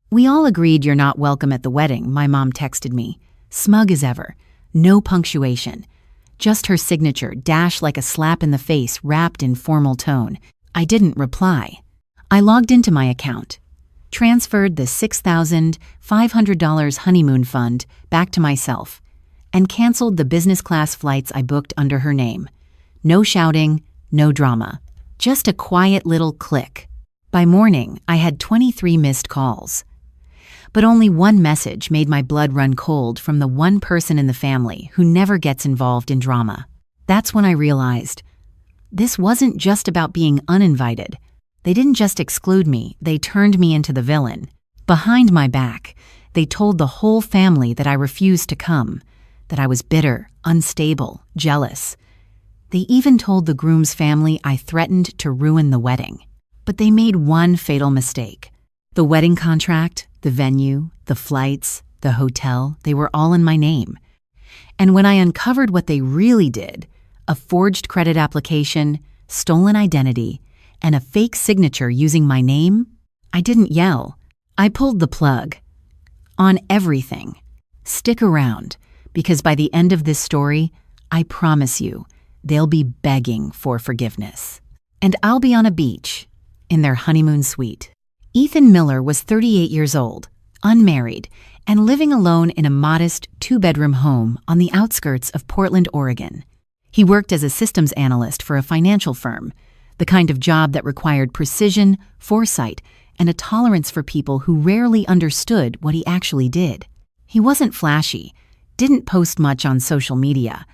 We all agreed you're not welcome at the wedding, my mom texted me, smug as ever, no punctuation. Just her signature, dash like a slap in the face wrapped in formal tone. I didn't reply. I logged into my account, transferred the $6,500 honeymoon fund back to myself, and canceled the business class flights I booked under her name. No shouting, no drama. Just a quiet little click. By morning, I had 23 missed calls. But only one message made my blood run cold from the one person in the family who never gets involved in drama. That's when I realized this wasn't just about being uninvited. They didn't just exclude me, they turned me into the villain. Behind my back, they told the whole family that I refused to come, that I was bitter, unstable, jealous. They even told the groom's family I threatened to ruin the wedding. But they made one fatal mistake. The wedding contract, the venue, the flights, the hotel, they were all in my name. And when I uncovered what they really did, a forged credit application, stolen identity, and a fake signature using my name, I didn't yell. I pulled the plug. On everything. Stick around, because by the end of this story, I promise you, they'll be begging for forgiveness. And I'll be on a beach, in their honeymoon suite. Ethan Miller was 38 years old, unmarried, and living alone in a modest two-bedroom home on the outskirts of Portland, Oregon. He worked as a systems analyst for a financial firm, the kind of job that required precision, foresight, and a tolerance for people who rarely understood what he actually did. He wasn't flashy, didn't post much on social media,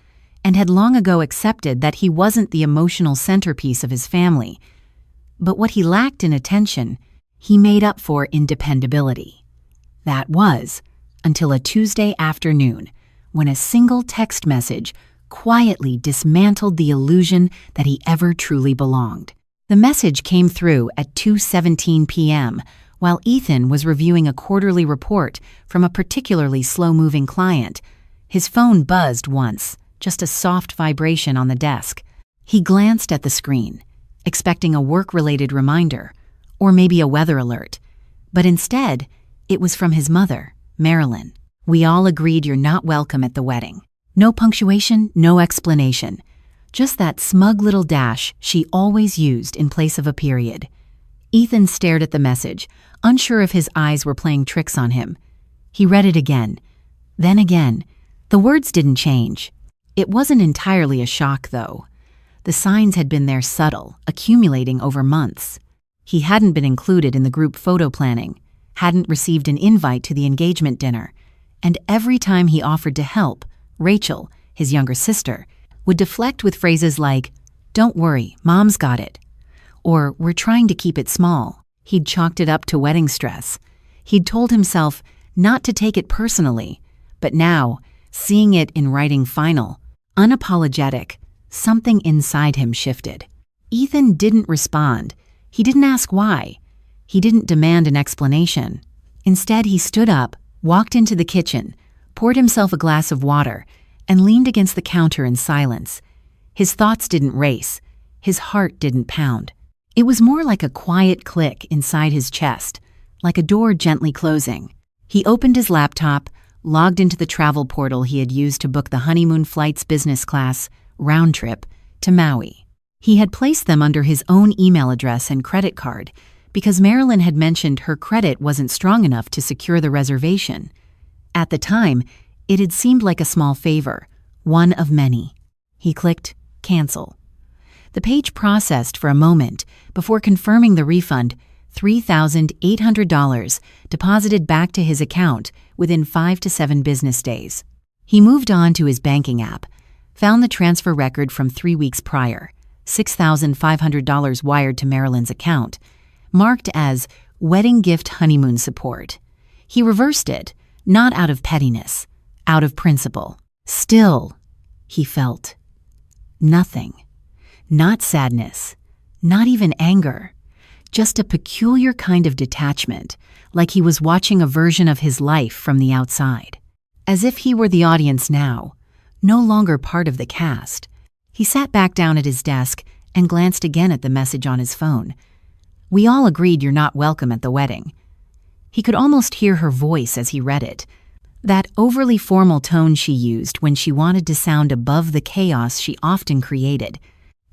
and had long ago accepted that he wasn't the emotional centerpiece of his family. But what he lacked in attention, he made up for in dependability. That was until a Tuesday afternoon, when a single text message quietly dismantled the illusion that he ever truly belonged. The message came through at 2:17 p.m. while Ethan was reviewing a quarterly report from a particularly slow-moving client. His phone buzzed once, just a soft vibration on the desk. He glanced at the screen, expecting a work-related reminder, or maybe a weather alert. But instead, it was from his mother, Marilyn. We all agreed you're not welcome at the wedding. No punctuation, no explanation. Just that smug little dash she always used in place of a period. Ethan stared at the message, unsure if his eyes were playing tricks on him. He read it again. Then again. The words didn't change. It wasn't entirely a shock, though. The signs had been there subtle, accumulating over months. He hadn't been included in the group photo planning, hadn't received an invite to the engagement dinner, and every time he offered to help, Rachel, his younger sister, would deflect with phrases like, "Don't worry, Mom's got it," or "We're trying to keep it small." He'd chalked it up to wedding stress. He'd told himself not to take it personally, but now, seeing it in writing final, unapologetic, something inside him shifted. Ethan didn't respond. He didn't ask why. He didn't demand an explanation. Instead, he stood up, walked into the kitchen, poured himself a glass of water, and leaned against the counter in silence. His thoughts didn't race. His heart didn't pound. It was more like a quiet click inside his chest, like a door gently closing. He opened his laptop, logged into the travel portal he had used to book the honeymoon flights business class, round trip, to Maui. He had placed them under his own email address and credit card because Marilyn had mentioned her credit wasn't strong enough to secure the reservation. At the time, it had seemed like a small favor, one of many. He clicked cancel. The page processed for a moment before confirming the refund, $3,800, deposited back to his account within 5 to 7 business days. He moved on to his banking app, found the transfer record from 3 weeks prior, $6,500 wired to Marilyn's account, marked as Wedding Gift Honeymoon Support. He reversed it, not out of pettiness, out of principle. Still, he felt nothing. Not sadness, not even anger, just a peculiar kind of detachment, like he was watching a version of his life from the outside. As if he were the audience now, no longer part of the cast. He sat back down at his desk and glanced again at the message on his phone. We all agreed you're not welcome at the wedding. He could almost hear her voice as he read it. That overly formal tone she used when she wanted to sound above the chaos she often created,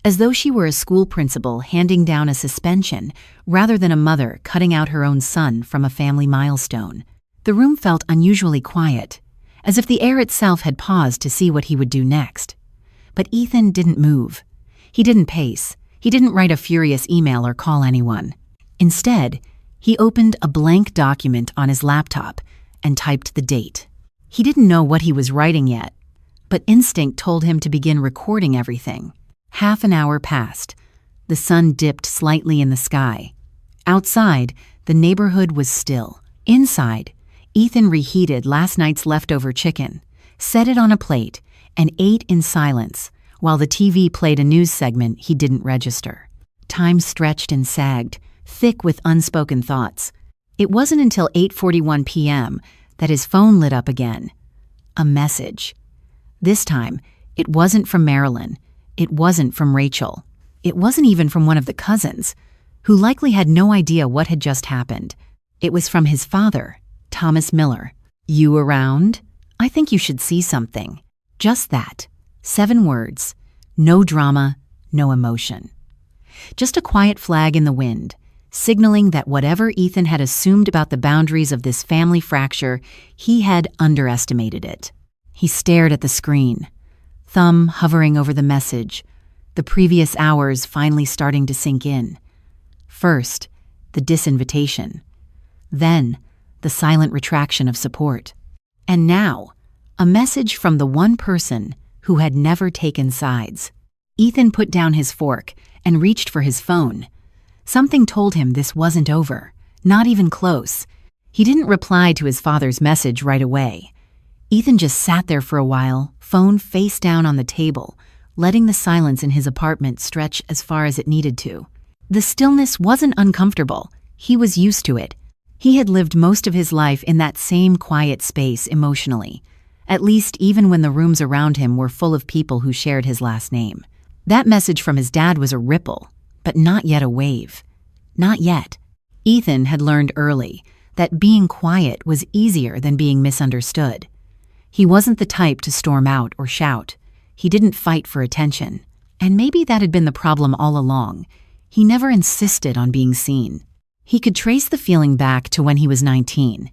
as though she were a school principal handing down a suspension rather than a mother cutting out her own son from a family milestone. The room felt unusually quiet, as if the air itself had paused to see what he would do next. But Ethan didn't move. He didn't pace. He didn't write a furious email or call anyone. Instead, he opened a blank document on his laptop and typed the date. He didn't know what he was writing yet, but instinct told him to begin recording everything. Half an hour passed. The sun dipped slightly in the sky. Outside, the neighborhood was still. Inside, Ethan reheated last night's leftover chicken, set it on a plate, and ate in silence while the TV played a news segment he didn't register. Time stretched and sagged, thick with unspoken thoughts. It wasn't until 8:41 p.m. that his phone lit up again. A message. This time, it wasn't from Marilyn. It wasn't from Rachel. It wasn't even from one of the cousins, who likely had no idea what had just happened. It was from his father, Thomas Miller. "You around? I think you should see something." Just that. 7 words. No drama, no emotion. Just a quiet flag in the wind, signaling that whatever Ethan had assumed about the boundaries of this family fracture, he had underestimated it. He stared at the screen, thumb hovering over the message, the previous hours finally starting to sink in. First, the disinvitation. Then, the silent retraction of support. And now, a message from the one person who had never taken sides. Ethan put down his fork and reached for his phone. Something told him this wasn't over, not even close. He didn't reply to his father's message right away. Ethan just sat there for a while, phone face down on the table, letting the silence in his apartment stretch as far as it needed to. The stillness wasn't uncomfortable. He was used to it. He had lived most of his life in that same quiet space emotionally, at least even when the rooms around him were full of people who shared his last name. That message from his dad was a ripple, but not yet a wave. Not yet. Ethan had learned early that being quiet was easier than being misunderstood. He wasn't the type to storm out or shout. He didn't fight for attention. And maybe that had been the problem all along. He never insisted on being seen. He could trace the feeling back to when he was 19.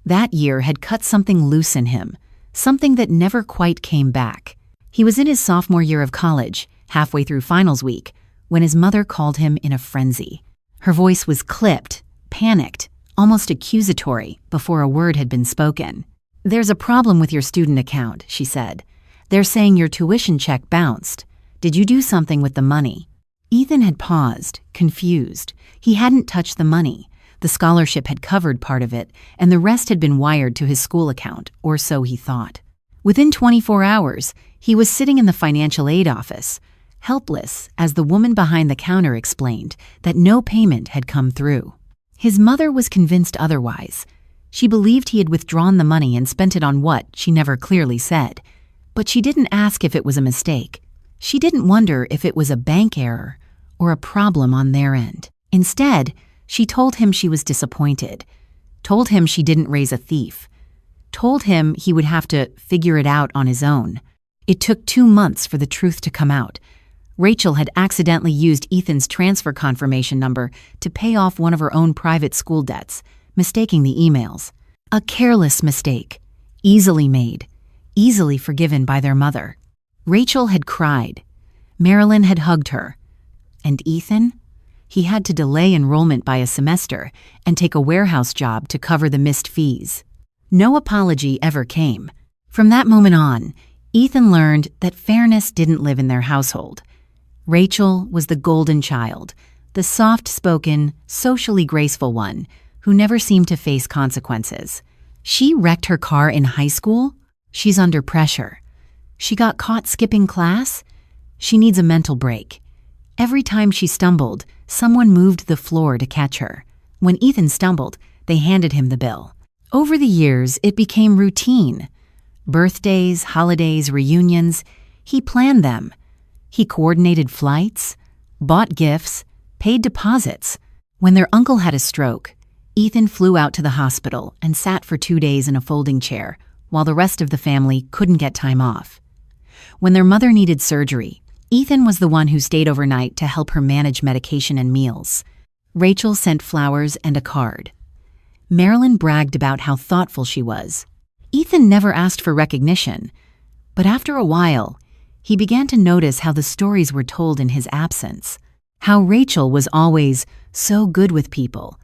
That year had cut something loose in him, something that never quite came back. He was in his sophomore year of college, halfway through finals week, when his mother called him in a frenzy. Her voice was clipped, panicked, almost accusatory before a word had been spoken. "There's a problem with your student account," she said. "They're saying your tuition check bounced. Did you do something with the money?" Ethan had paused, confused. He hadn't touched the money. The scholarship had covered part of it, and the rest had been wired to his school account, or so he thought. Within 24 hours, he was sitting in the financial aid office, helpless as the woman behind the counter explained that no payment had come through. His mother was convinced otherwise. She believed he had withdrawn the money and spent it on what she never clearly said. But she didn't ask if it was a mistake. She didn't wonder if it was a bank error or a problem on their end. Instead, she told him she was disappointed, told him she didn't raise a thief, told him he would have to figure it out on his own. It took 2 months for the truth to come out. Rachel had accidentally used Ethan's transfer confirmation number to pay off one of her own private school debts, mistaking the emails. A careless mistake, easily made, easily forgiven by their mother. Rachel had cried. Marilyn had hugged her. And Ethan? He had to delay enrollment by a semester and take a warehouse job to cover the missed fees. No apology ever came. From that moment on, Ethan learned that fairness didn't live in their household. Rachel was the golden child, the soft-spoken, socially graceful one who never seemed to face consequences. She wrecked her car in high school? She's under pressure. She got caught skipping class? She needs a mental break. Every time she stumbled, someone moved the floor to catch her. When Ethan stumbled, they handed him the bill. Over the years, it became routine. Birthdays, holidays, reunions, he planned them. He coordinated flights, bought gifts, paid deposits. When their uncle had a stroke, Ethan flew out to the hospital and sat for 2 days in a folding chair, while the rest of the family couldn't get time off. When their mother needed surgery, Ethan was the one who stayed overnight to help her manage medication and meals. Rachel sent flowers and a card. Marilyn bragged about how thoughtful she was. Ethan never asked for recognition, but after a while, he began to notice how the stories were told in his absence. How Rachel was always so good with people,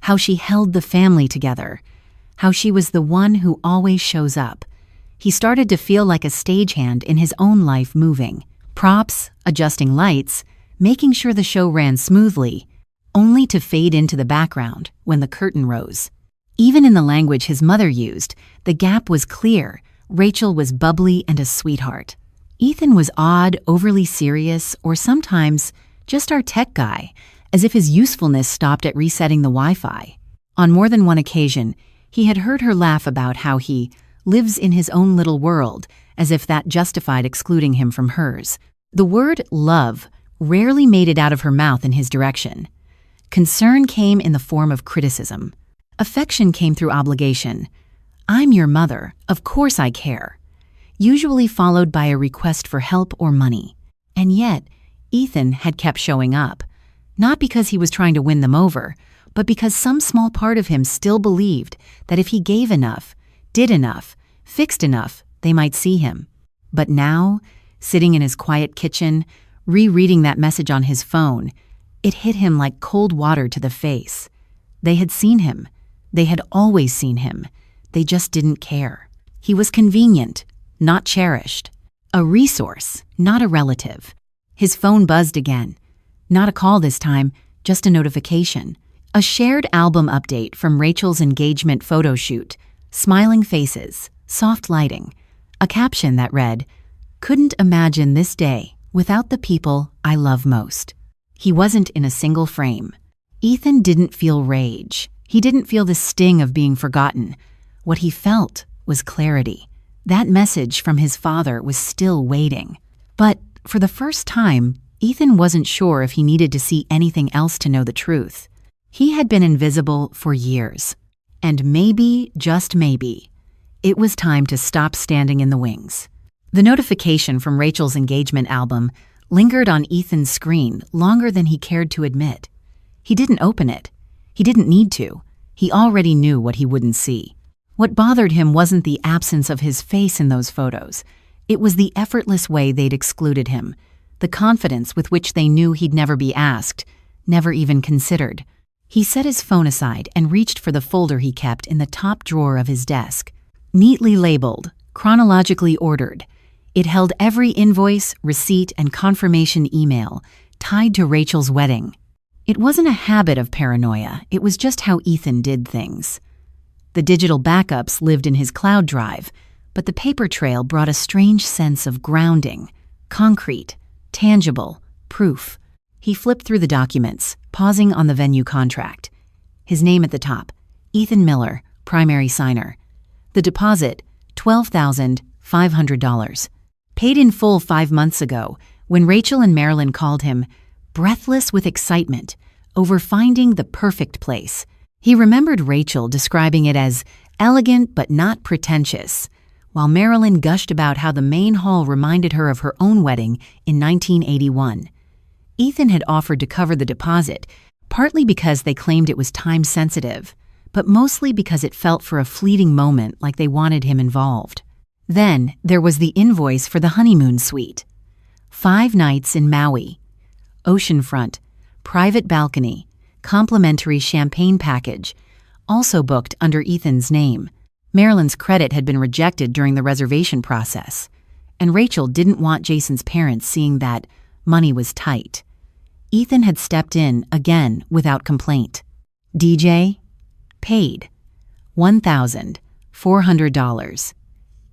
how she held the family together, how she was the one who always shows up. He started to feel like a stagehand in his own life, moving props, adjusting lights, making sure the show ran smoothly, only to fade into the background when the curtain rose. Even in the language his mother used, the gap was clear. Rachel was bubbly and a sweetheart. Ethan was odd, overly serious, or sometimes just our tech guy, as if his usefulness stopped at resetting the Wi-Fi. On more than one occasion, he had heard her laugh about how he lives in his own little world, as if that justified excluding him from hers. The word love rarely made it out of her mouth in his direction. Concern came in the form of criticism. Affection came through obligation. "I'm your mother, of course I care," usually followed by a request for help or money. And yet, Ethan had kept showing up, not because he was trying to win them over, but because some small part of him still believed that if he gave enough, did enough, fixed enough, they might see him. But now, sitting in his quiet kitchen, rereading that message on his phone, it hit him like cold water to the face. They had seen him. They had always seen him. They just didn't care. He was convenient, not cherished. A resource, not a relative. His phone buzzed again. Not a call this time, just a notification. A shared album update from Rachel's engagement photo shoot. Smiling faces, soft lighting. A caption that read, "Couldn't imagine this day without the people I love most." He wasn't in a single frame. Ethan didn't feel rage. He didn't feel the sting of being forgotten. What he felt was clarity. That message from his father was still waiting. But for the first time, Ethan wasn't sure if he needed to see anything else to know the truth. He had been invisible for years. And maybe, just maybe, it was time to stop standing in the wings. The notification from Rachel's engagement album lingered on Ethan's screen longer than he cared to admit. He didn't open it. He didn't need to. He already knew what he wouldn't see. What bothered him wasn't the absence of his face in those photos. It was the effortless way they'd excluded him, the confidence with which they knew he'd never be asked, never even considered. He set his phone aside and reached for the folder he kept in the top drawer of his desk. Neatly labeled, chronologically ordered, it held every invoice, receipt, and confirmation email tied to Rachel's wedding. It wasn't a habit of paranoia, it was just how Ethan did things. The digital backups lived in his cloud drive, but the paper trail brought a strange sense of grounding, concrete, tangible, proof. He flipped through the documents, pausing on the venue contract. His name at the top, Ethan Miller, primary signer. The deposit, $12,500. Paid in full 5 months ago, when Rachel and Marilyn called him, breathless with excitement, over finding the perfect place. He remembered Rachel describing it as elegant but not pretentious, while Marilyn gushed about how the main hall reminded her of her own wedding in 1981. Ethan had offered to cover the deposit, partly because they claimed it was time-sensitive, but mostly because it felt for a fleeting moment like they wanted him involved. Then there was the invoice for the honeymoon suite. 5 nights in Maui. Oceanfront, private balcony, complimentary champagne package, also booked under Ethan's name. Marilyn's credit had been rejected during the reservation process, and Rachel didn't want Jason's parents seeing that money was tight. Ethan had stepped in, again, without complaint. DJ? Paid. $1,400.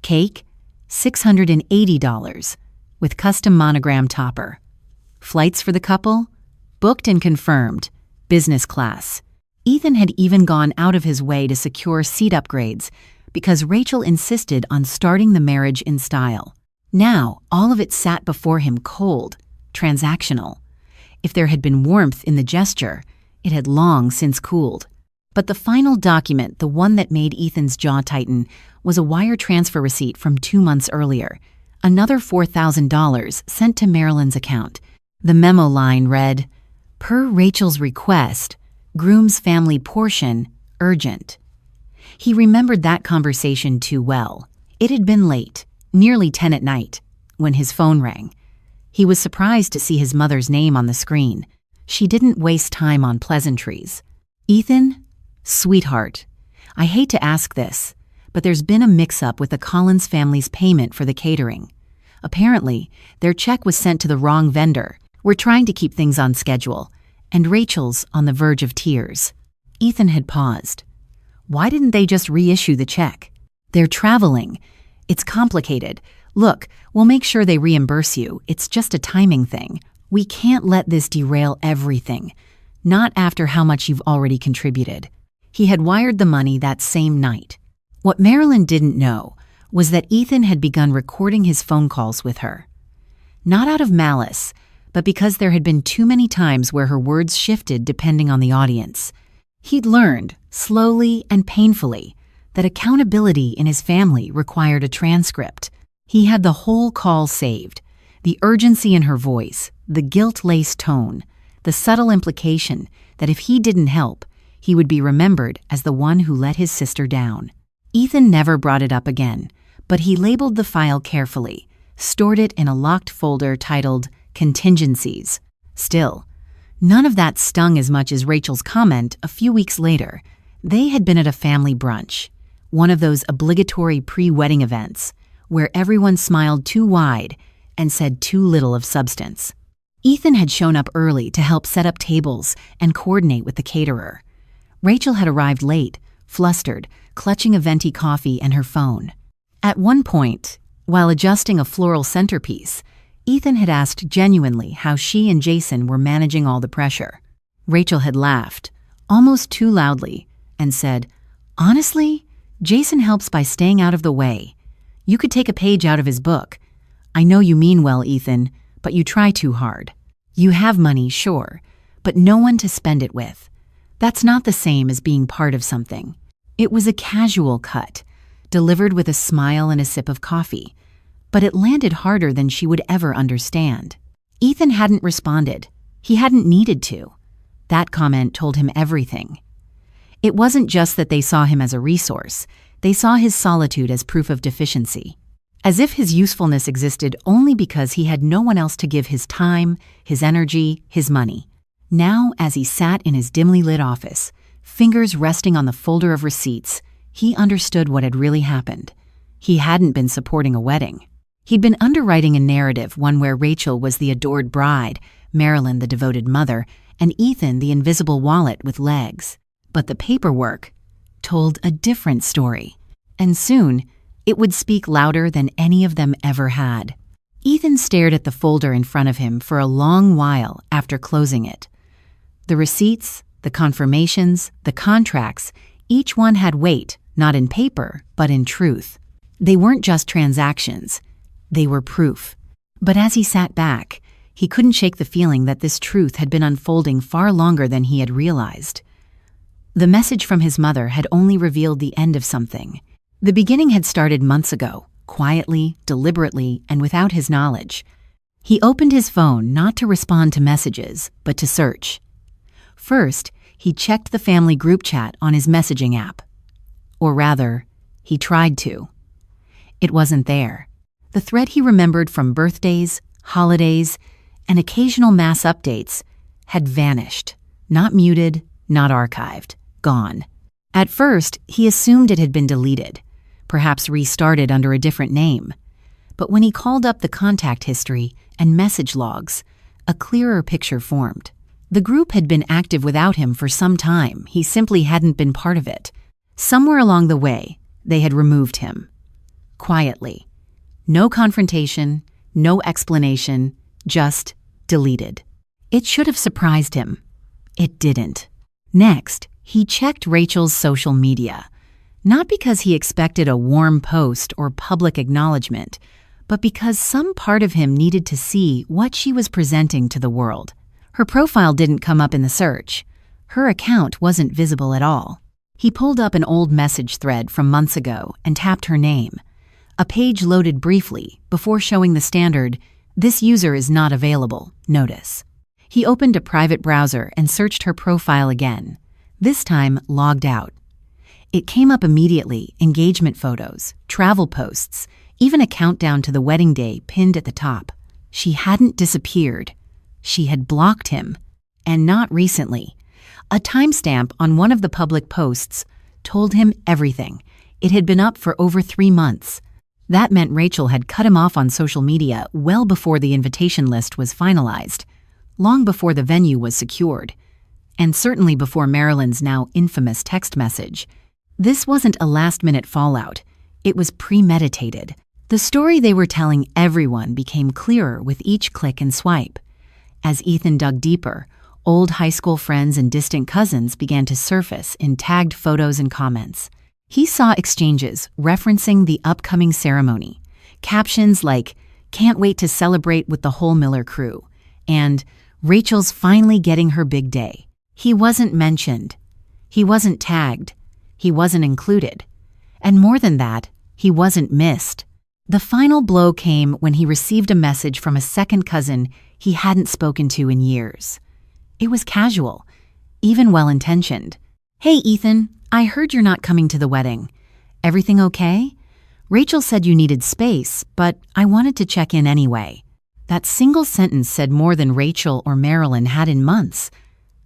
Cake? $680, with custom monogram topper. Flights for the couple? Booked and confirmed. Business class. Ethan had even gone out of his way to secure seat upgrades because Rachel insisted on starting the marriage in style. Now, all of it sat before him cold, transactional. If there had been warmth in the gesture, it had long since cooled. But the final document, the one that made Ethan's jaw tighten, was a wire transfer receipt from 2 months earlier. Another $4,000 sent to Marilyn's account. The memo line read, "Per Rachel's request, groom's family portion, urgent." He remembered that conversation too well. It had been late, nearly 10 at night, when his phone rang. He was surprised to see his mother's name on the screen. She didn't waste time on pleasantries. "Ethan, sweetheart, I hate to ask this, but there's been a mix-up with the Collins family's payment for the catering. Apparently, their check was sent to the wrong vendor. We're trying to keep things on schedule, and Rachel's on the verge of tears." Ethan had paused. Why didn't they just reissue the check? "They're traveling. It's complicated. Look, we'll make sure they reimburse you. It's just a timing thing. We can't let this derail everything. Not after how much you've already contributed." He had wired the money that same night. What Marilyn didn't know was that Ethan had begun recording his phone calls with her. Not out of malice, but because there had been too many times where her words shifted depending on the audience. He'd learned, slowly and painfully, that accountability in his family required a transcript. He had the whole call saved, the urgency in her voice, the guilt-laced tone, the subtle implication that if he didn't help, he would be remembered as the one who let his sister down. Ethan never brought it up again, but he labeled the file carefully, stored it in a locked folder titled Contingencies. Still, none of that stung as much as Rachel's comment a few weeks later. They had been at a family brunch, one of those obligatory pre-wedding events, where everyone smiled too wide and said too little of substance. Ethan had shown up early to help set up tables and coordinate with the caterer. Rachel had arrived late, flustered, clutching a venti coffee and her phone. At one point, while adjusting a floral centerpiece, Ethan had asked genuinely how she and Jason were managing all the pressure. Rachel had laughed, almost too loudly, and said, "Honestly, Jason helps by staying out of the way. You could take a page out of his book. I know you mean well, Ethan, but you try too hard. You have money, sure, but no one to spend it with. That's not the same as being part of something." It was a casual cut, delivered with a smile and a sip of coffee, but it landed harder than she would ever understand. Ethan hadn't responded. He hadn't needed to. That comment told him everything. It wasn't just that they saw him as a resource. They saw his solitude as proof of deficiency, as if his usefulness existed only because he had no one else to give his time, his energy, his money. Now, as he sat in his dimly lit office, fingers resting on the folder of receipts, he understood what had really happened. He hadn't been supporting a wedding. He'd been underwriting a narrative, one where Rachel was the adored bride, Marilyn the devoted mother, and Ethan the invisible wallet with legs. But the paperwork told a different story, and soon it would speak louder than any of them ever had. Ethan stared at the folder in front of him for a long while after closing it. The receipts, the confirmations, the contracts, each one had weight, not in paper, but in truth. They weren't just transactions. They were proof. But as he sat back, he couldn't shake the feeling that this truth had been unfolding far longer than he had realized. The message from his mother had only revealed the end of something. The beginning had started months ago, quietly, deliberately, and without his knowledge. He opened his phone not to respond to messages, but to search. First, he checked the family group chat on his messaging app. Or rather, he tried to. It wasn't there. The thread he remembered from birthdays, holidays, and occasional mass updates had vanished. Not muted, not archived. Gone. At first, he assumed it had been deleted, perhaps restarted under a different name. But when he called up the contact history and message logs, a clearer picture formed. The group had been active without him for some time. He simply hadn't been part of it. Somewhere along the way, they had removed him. Quietly. No confrontation, no explanation, just deleted. It should have surprised him. It didn't. Next, he checked Rachel's social media, not because he expected a warm post or public acknowledgement, but because some part of him needed to see what she was presenting to the world. Her profile didn't come up in the search. Her account wasn't visible at all. He pulled up an old message thread from months ago and tapped her name. A page loaded briefly before showing the standard, "This user is not available," notice. He opened a private browser and searched her profile again, this time logged out. It came up immediately: engagement photos, travel posts, even a countdown to the wedding day pinned at the top. She hadn't disappeared. She had blocked him. And not recently. A timestamp on one of the public posts told him everything. It had been up for over 3 months. That meant Rachel had cut him off on social media well before the invitation list was finalized, long before the venue was secured, and certainly before Marilyn's now infamous text message. This wasn't a last-minute fallout. It was premeditated. The story they were telling everyone became clearer with each click and swipe. As Ethan dug deeper, old high school friends and distant cousins began to surface in tagged photos and comments. He saw exchanges referencing the upcoming ceremony, captions like, "Can't wait to celebrate with the whole Miller crew," and "Rachel's finally getting her big day." He wasn't mentioned. He wasn't tagged. He wasn't included. And more than that, he wasn't missed. The final blow came when he received a message from a second cousin he hadn't spoken to in years. It was casual, even well-intentioned. "Hey, Ethan, I heard you're not coming to the wedding. Everything okay? Rachel said you needed space, but I wanted to check in anyway." That single sentence said more than Rachel or Marilyn had in months.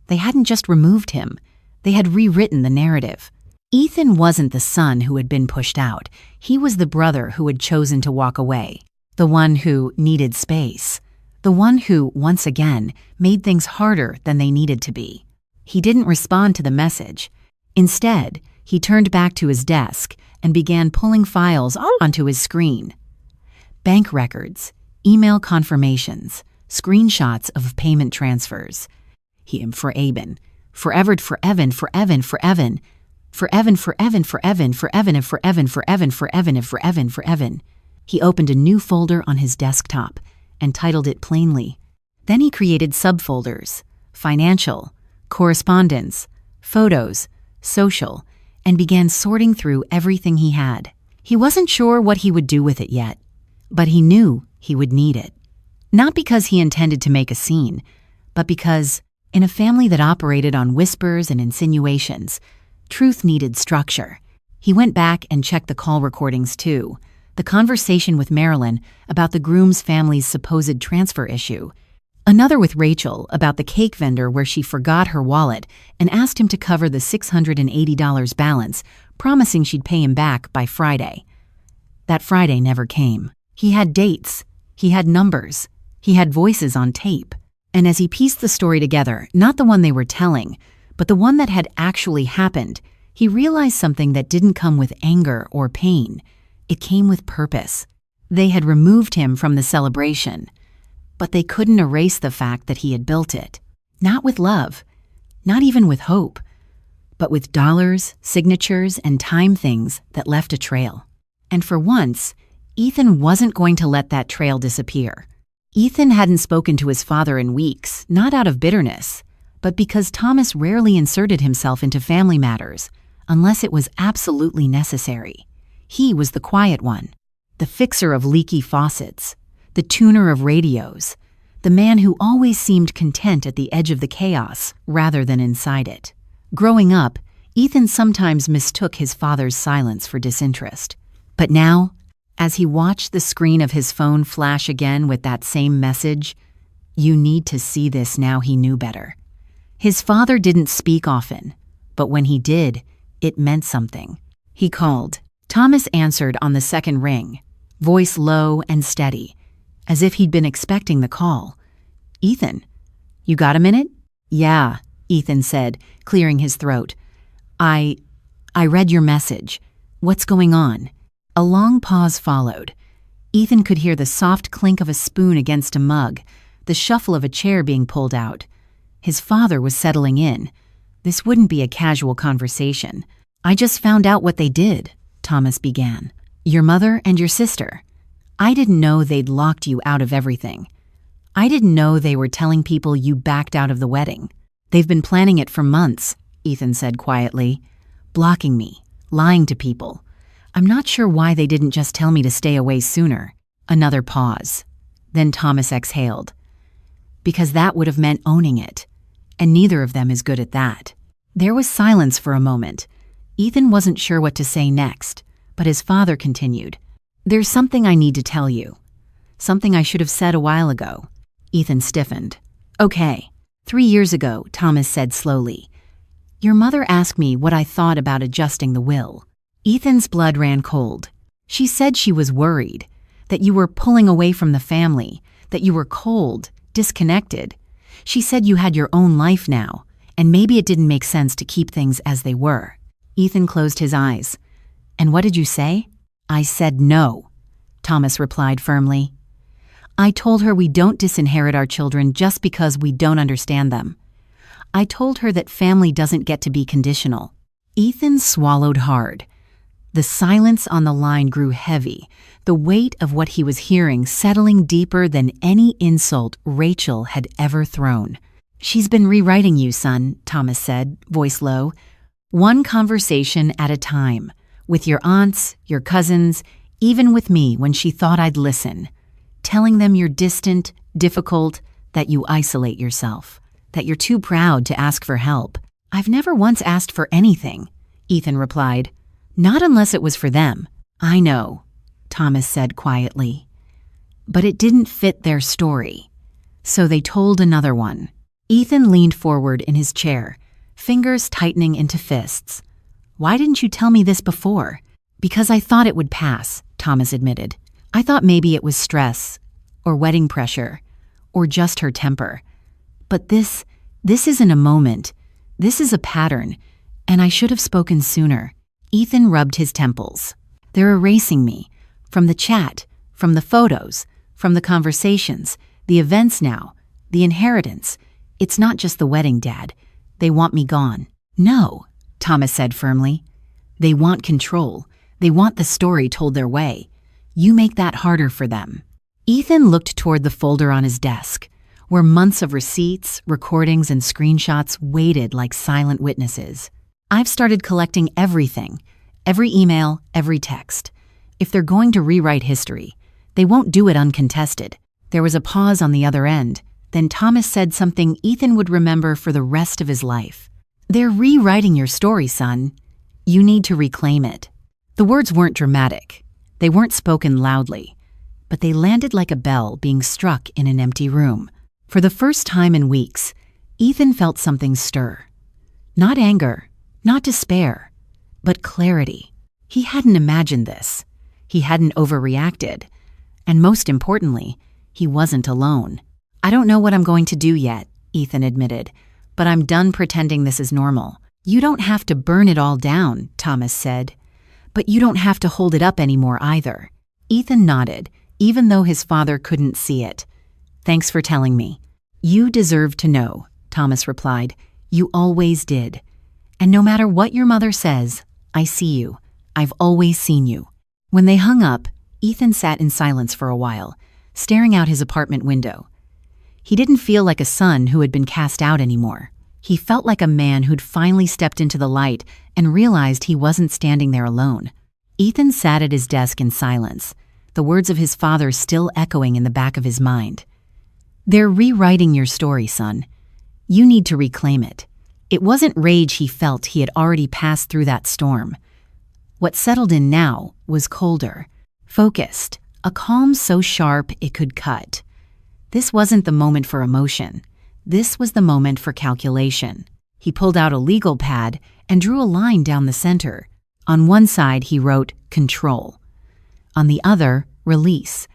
They hadn't just removed him. They had rewritten the narrative. Ethan wasn't the son who had been pushed out. He was the brother who had chosen to walk away, the one who needed space, the one who, once again, made things harder than they needed to be. He didn't respond to the message. Instead, he turned back to his desk and began pulling files onto his screen. Bank records, email confirmations, screenshots of payment transfers. He for Aben, for Evan, for Evan, for Evan, for Evan, for Evan, for Evan, for Evan, for Evan, for Evan, for Evan, for Evan, for Evan, for Evan. He opened a new folder on his desktop and titled it plainly. Then he created subfolders: financial, correspondence, photos, social, and began sorting through everything he had. He wasn't sure what he would do with it yet, but he knew he would need it. Not because he intended to make a scene, but because, in a family that operated on whispers and insinuations, truth needed structure. He went back and checked the call recordings too, the conversation with Marilyn about the groom's family's supposed transfer issue, another with Rachel about the cake vendor where she forgot her wallet and asked him to cover the $680 balance, promising she'd pay him back by Friday. That Friday never came. He had dates. He had numbers. He had voices on tape. And as he pieced the story together, not the one they were telling, but the one that had actually happened, he realized something that didn't come with anger or pain. It came with purpose. They had removed him from the celebration, but they couldn't erase the fact that he had built it. Not with love, not even with hope, but with dollars, signatures, and time things that left a trail. And for once, Ethan wasn't going to let that trail disappear. Ethan hadn't spoken to his father in weeks, not out of bitterness, but because Thomas rarely inserted himself into family matters, unless it was absolutely necessary. He was the quiet one, the fixer of leaky faucets, the tuner of radios, the man who always seemed content at the edge of the chaos rather than inside it. Growing up, Ethan sometimes mistook his father's silence for disinterest. But now, as he watched the screen of his phone flash again with that same message, "You need to see this now," he knew better. His father didn't speak often, but when he did, it meant something. He called. Thomas answered on the second ring, voice low and steady, as if he'd been expecting the call. "Ethan, you got a minute?" "Yeah," Ethan said, clearing his throat. I read your message. What's going on?" A long pause followed. Ethan could hear the soft clink of a spoon against a mug, the shuffle of a chair being pulled out. His father was settling in. This wouldn't be a casual conversation. "I just found out what they did," Thomas began. "Your mother and your sister. I didn't know they'd locked you out of everything. I didn't know they were telling people you backed out of the wedding. They've been planning it for months, Ethan said quietly. Blocking me, lying to people. I'm not sure why they didn't just tell me to stay away sooner. Another pause. Then Thomas exhaled. Because that would have meant owning it. And neither of them is good at that. There was silence for a moment. Ethan wasn't sure what to say next, but his father continued. There's something I need to tell you. Something I should have said a while ago. Ethan stiffened. Okay. 3 years ago, Thomas said slowly. Your mother asked me what I thought about adjusting the will. Ethan's blood ran cold. She said she was worried, that you were pulling away from the family, that you were cold, disconnected. She said you had your own life now, and maybe it didn't make sense to keep things as they were. Ethan closed his eyes. And what did you say? I said no, Thomas replied firmly. I told her we don't disinherit our children just because we don't understand them. I told her that family doesn't get to be conditional. Ethan swallowed hard. The silence on the line grew heavy, the weight of what he was hearing settling deeper than any insult Rachel had ever thrown. She's been rewriting you, son, Thomas said, voice low. One conversation at a time, with your aunts, your cousins, even with me when she thought I'd listen. Telling them you're distant, difficult, that you isolate yourself, that you're too proud to ask for help. I've never once asked for anything, Ethan replied. Not unless it was for them. I know, Thomas said quietly. But it didn't fit their story. So they told another one. Ethan leaned forward in his chair, fingers tightening into fists. Why didn't you tell me this before? Because I thought it would pass, Thomas admitted. I thought maybe it was stress, or wedding pressure, or just her temper. But this isn't a moment. This is a pattern, and I should have spoken sooner. Ethan rubbed his temples. They're erasing me. From the chat, from the photos, from the conversations, the events now, the inheritance. It's not just the wedding, Dad. They want me gone. No, Thomas said firmly. They want control. They want the story told their way. You make that harder for them. Ethan looked toward the folder on his desk, where months of receipts, recordings, and screenshots waited like silent witnesses. I've started collecting everything, every email, every text. If they're going to rewrite history, they won't do it uncontested. There was a pause on the other end. Then Thomas said something Ethan would remember for the rest of his life. They're rewriting your story, son. You need to reclaim it. The words weren't dramatic. They weren't spoken loudly, but they landed like a bell being struck in an empty room. For the first time in weeks, Ethan felt something stir. Not anger, not despair, but clarity. He hadn't imagined this. He hadn't overreacted. And most importantly, he wasn't alone. I don't know what I'm going to do yet, Ethan admitted, but I'm done pretending this is normal. You don't have to burn it all down, Thomas said. But you don't have to hold it up anymore either. Ethan nodded, even though his father couldn't see it. Thanks for telling me. You deserve to know, Thomas replied. You always did. And no matter what your mother says, I see you. I've always seen you. When they hung up, Ethan sat in silence for a while, staring out his apartment window. He didn't feel like a son who had been cast out anymore. He felt like a man who'd finally stepped into the light and realized he wasn't standing there alone. Ethan sat at his desk in silence, the words of his father still echoing in the back of his mind. They're rewriting your story, son. You need to reclaim it. It wasn't rage he felt. He had already passed through that storm. What settled in now was colder, focused, a calm so sharp it could cut. This wasn't the moment for emotion. This was the moment for calculation. He pulled out a legal pad and drew a line down the center. On one side, he wrote, control. On the other, release.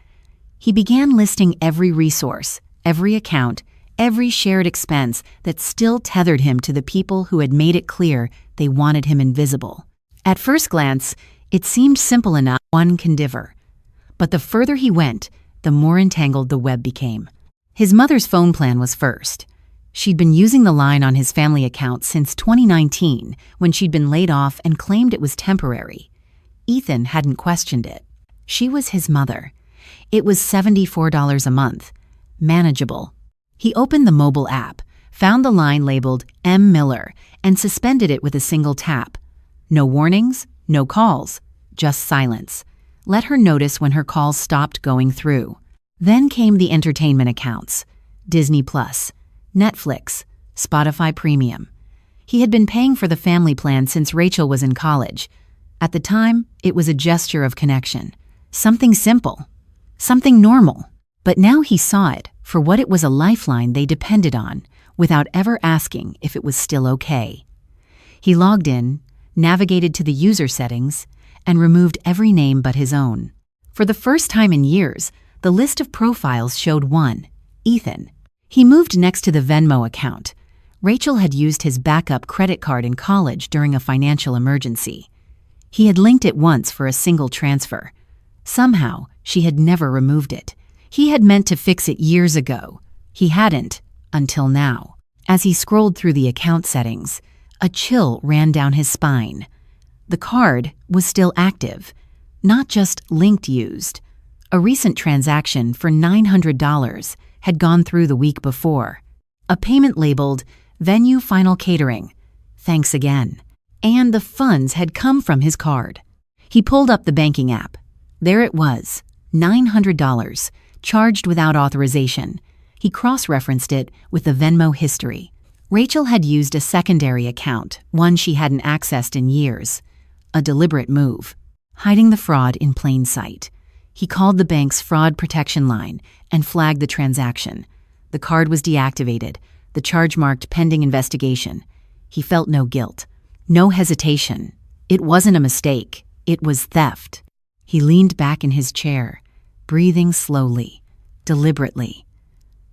He began listing every resource, every account, every shared expense that still tethered him to the people who had made it clear they wanted him invisible. At first glance, it seemed simple enough one can differ. But the further he went, the more entangled the web became. His mother's phone plan was first. She'd been using the line on his family account since 2019, when she'd been laid off and claimed it was temporary. Ethan hadn't questioned it. She was his mother. It was $74 a month. Manageable. He opened the mobile app, found the line labeled M. Miller, and suspended it with a single tap. No warnings, no calls, just silence. Let her notice when her calls stopped going through. Then came the entertainment accounts: Disney Plus, Netflix, Spotify Premium. He had been paying for the family plan since Rachel was in college. At the time, it was a gesture of connection. Something simple. Something normal. But now he saw it for what it was: a lifeline they depended on, without ever asking if it was still okay. He logged in, navigated to the user settings, and removed every name but his own. For the first time in years, the list of profiles showed one: Ethan. He moved next to the Venmo account. Rachel had used his backup credit card in college during a financial emergency. He had linked it once for a single transfer. Somehow, she had never removed it. He had meant to fix it years ago. He hadn't, until now. As he scrolled through the account settings, a chill ran down his spine. The card was still active, not just linked used. A recent transaction for $900 had gone through the week before. A payment labeled Venue Final Catering, thanks again. And the funds had come from his card. He pulled up the banking app. There it was, $900, charged without authorization. He cross-referenced it with the Venmo history. Rachel had used a secondary account, one she hadn't accessed in years. A deliberate move, hiding the fraud in plain sight. He called the bank's fraud protection line and flagged the transaction. The card was deactivated, the charge marked pending investigation. He felt no guilt, no hesitation. It wasn't a mistake, it was theft. He leaned back in his chair, breathing slowly, deliberately.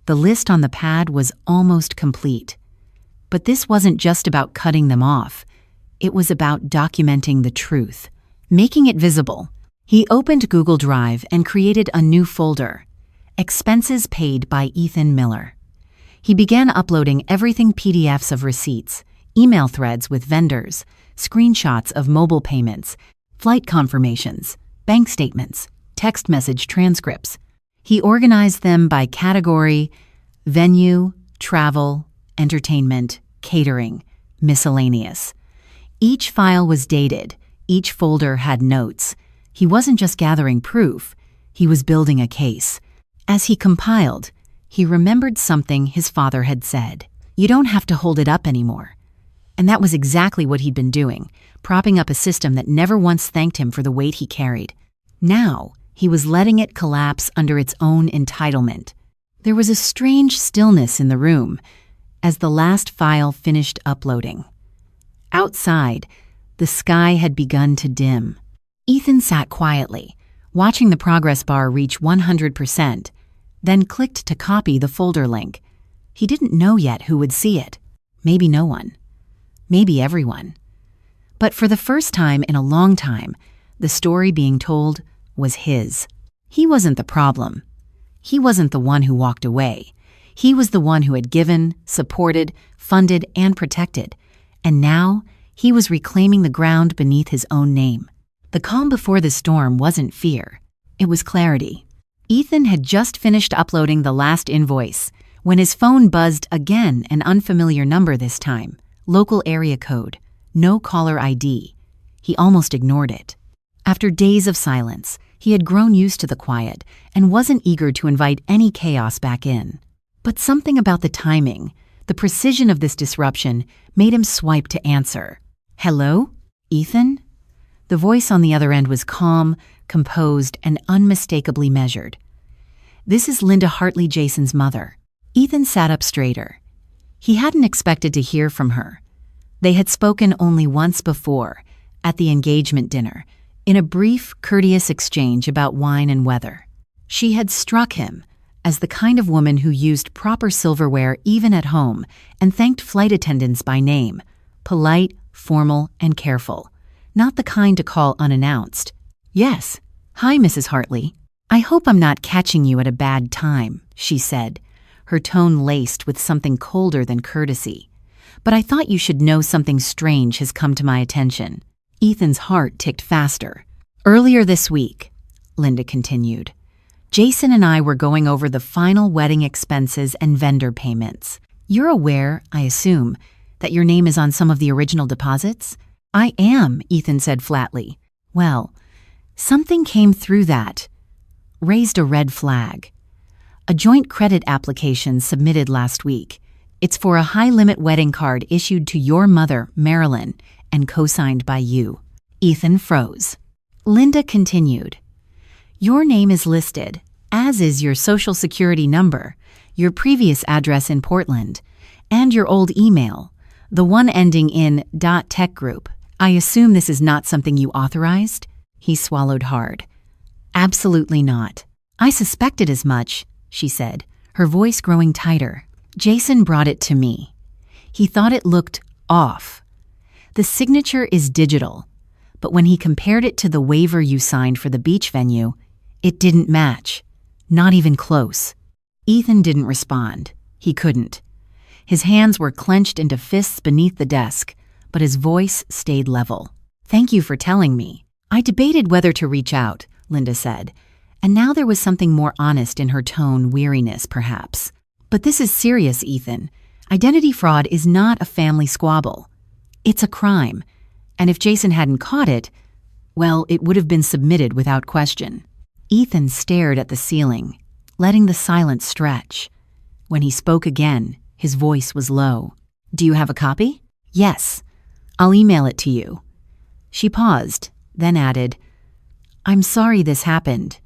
The list on the pad was almost complete. But this wasn't just about cutting them off. It was about documenting the truth, making it visible. He opened Google Drive and created a new folder: Expenses Paid by Ethan Miller. He began uploading everything: PDFs of receipts, email threads with vendors, screenshots of mobile payments, flight confirmations, bank statements, text message transcripts. He organized them by category: venue, travel, entertainment, catering, miscellaneous. Each file was dated. Each folder had notes. He wasn't just gathering proof. He was building a case. As he compiled, he remembered something his father had said: "You don't have to hold it up anymore." And that was exactly what he'd been doing, propping up a system that never once thanked him for the weight he carried. Now, he was letting it collapse under its own entitlement. There was a strange stillness in the room as the last file finished uploading. Outside, the sky had begun to dim. Ethan sat quietly, watching the progress bar reach 100%, then clicked to copy the folder link. He didn't know yet who would see it. Maybe no one. Maybe everyone. But for the first time in a long time, the story being told was his. He wasn't the problem. He wasn't the one who walked away. He was the one who had given, supported, funded, and protected. And now, he was reclaiming the ground beneath his own name. The calm before the storm wasn't fear. It was clarity. Ethan had just finished uploading the last invoice when his phone buzzed again, an unfamiliar number this time. Local area code. No caller ID. He almost ignored it. After days of silence, he had grown used to the quiet and wasn't eager to invite any chaos back in. But something about the timing, the precision of this disruption, made him swipe to answer. "Hello? Ethan?" The voice on the other end was calm, composed, and unmistakably measured. "This is Linda Hartley, Jason's mother." Ethan sat up straighter. He hadn't expected to hear from her. They had spoken only once before, at the engagement dinner, in a brief, courteous exchange about wine and weather. She had struck him as the kind of woman who used proper silverware even at home and thanked flight attendants by name, polite, formal, and careful, not the kind to call unannounced. "Yes. Hi, Mrs. Hartley. I hope I'm not catching you at a bad time," she said, her tone laced with something colder than courtesy. "But I thought you should know something strange has come to my attention." Ethan's heart ticked faster. "Earlier this week," Linda continued, "Jason and I were going over the final wedding expenses and vendor payments. You're aware, I assume, that your name is on some of the original deposits? I am, Ethan said flatly. Well, something came through that. Raised a red flag. A joint credit application submitted last week. It's for a high-limit wedding card issued to your mother, Marilyn, and co-signed by you. Ethan froze. Linda continued. Your name is listed, as is your social security number, your previous address in Portland, and your old email, the one ending in .tech group. I assume this is not something you authorized? He swallowed hard. Absolutely not. I suspected as much, she said, her voice growing tighter. Jason brought it to me. He thought it looked off. The signature is digital, but when he compared it to the waiver you signed for the beach venue, it didn't match. Not even close. Ethan didn't respond. He couldn't. His hands were clenched into fists beneath the desk, but his voice stayed level. Thank you for telling me. I debated whether to reach out, Linda said, and now there was something more honest in her tone, weariness perhaps. But this is serious, Ethan. Identity fraud is not a family squabble. It's a crime, and if Jason hadn't caught it, well, it would have been submitted without question. Ethan stared at the ceiling, letting the silence stretch. When he spoke again, his voice was low. Do you have a copy? Yes. I'll email it to you. She paused, then added, I'm sorry this happened.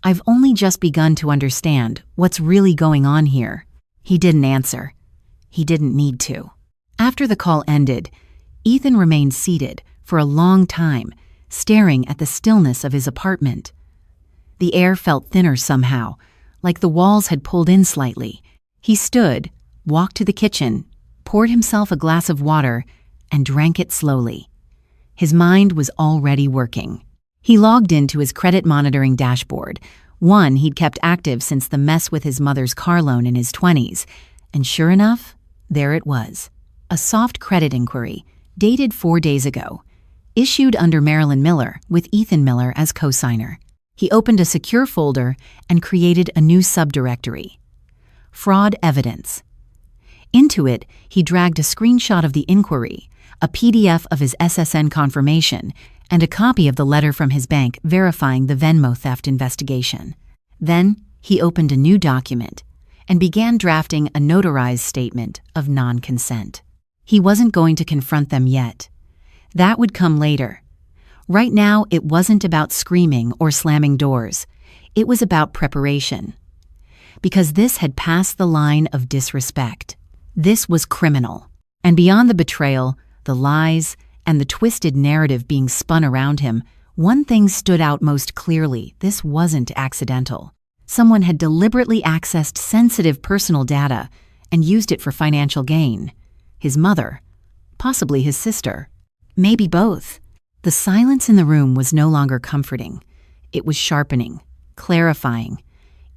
I've only just begun to understand what's really going on here. He didn't answer. He didn't need to. After the call ended, Ethan remained seated for a long time, staring at the stillness of his apartment. The air felt thinner somehow, like the walls had pulled in slightly. He stood, walked to the kitchen, poured himself a glass of water, and drank it slowly. His mind was already working. He logged into his credit monitoring dashboard, one he'd kept active since the mess with his mother's car loan in his 20s, and sure enough, there it was. A soft credit inquiry, dated 4 days ago, issued under Marilyn Miller with Ethan Miller as co-signer. He opened a secure folder and created a new subdirectory. Fraud evidence. Into it, he dragged a screenshot of the inquiry, a PDF of his SSN confirmation, and a copy of the letter from his bank verifying the Venmo theft investigation. Then, he opened a new document and began drafting a notarized statement of non-consent. He wasn't going to confront them yet. That would come later. Right now, it wasn't about screaming or slamming doors. It was about preparation. Because this had passed the line of disrespect. This was criminal. And beyond the betrayal, the lies, and the twisted narrative being spun around him, one thing stood out most clearly. This wasn't accidental. Someone had deliberately accessed sensitive personal data and used it for financial gain. His mother, possibly his sister, maybe both. The silence in the room was no longer comforting. It was sharpening, clarifying.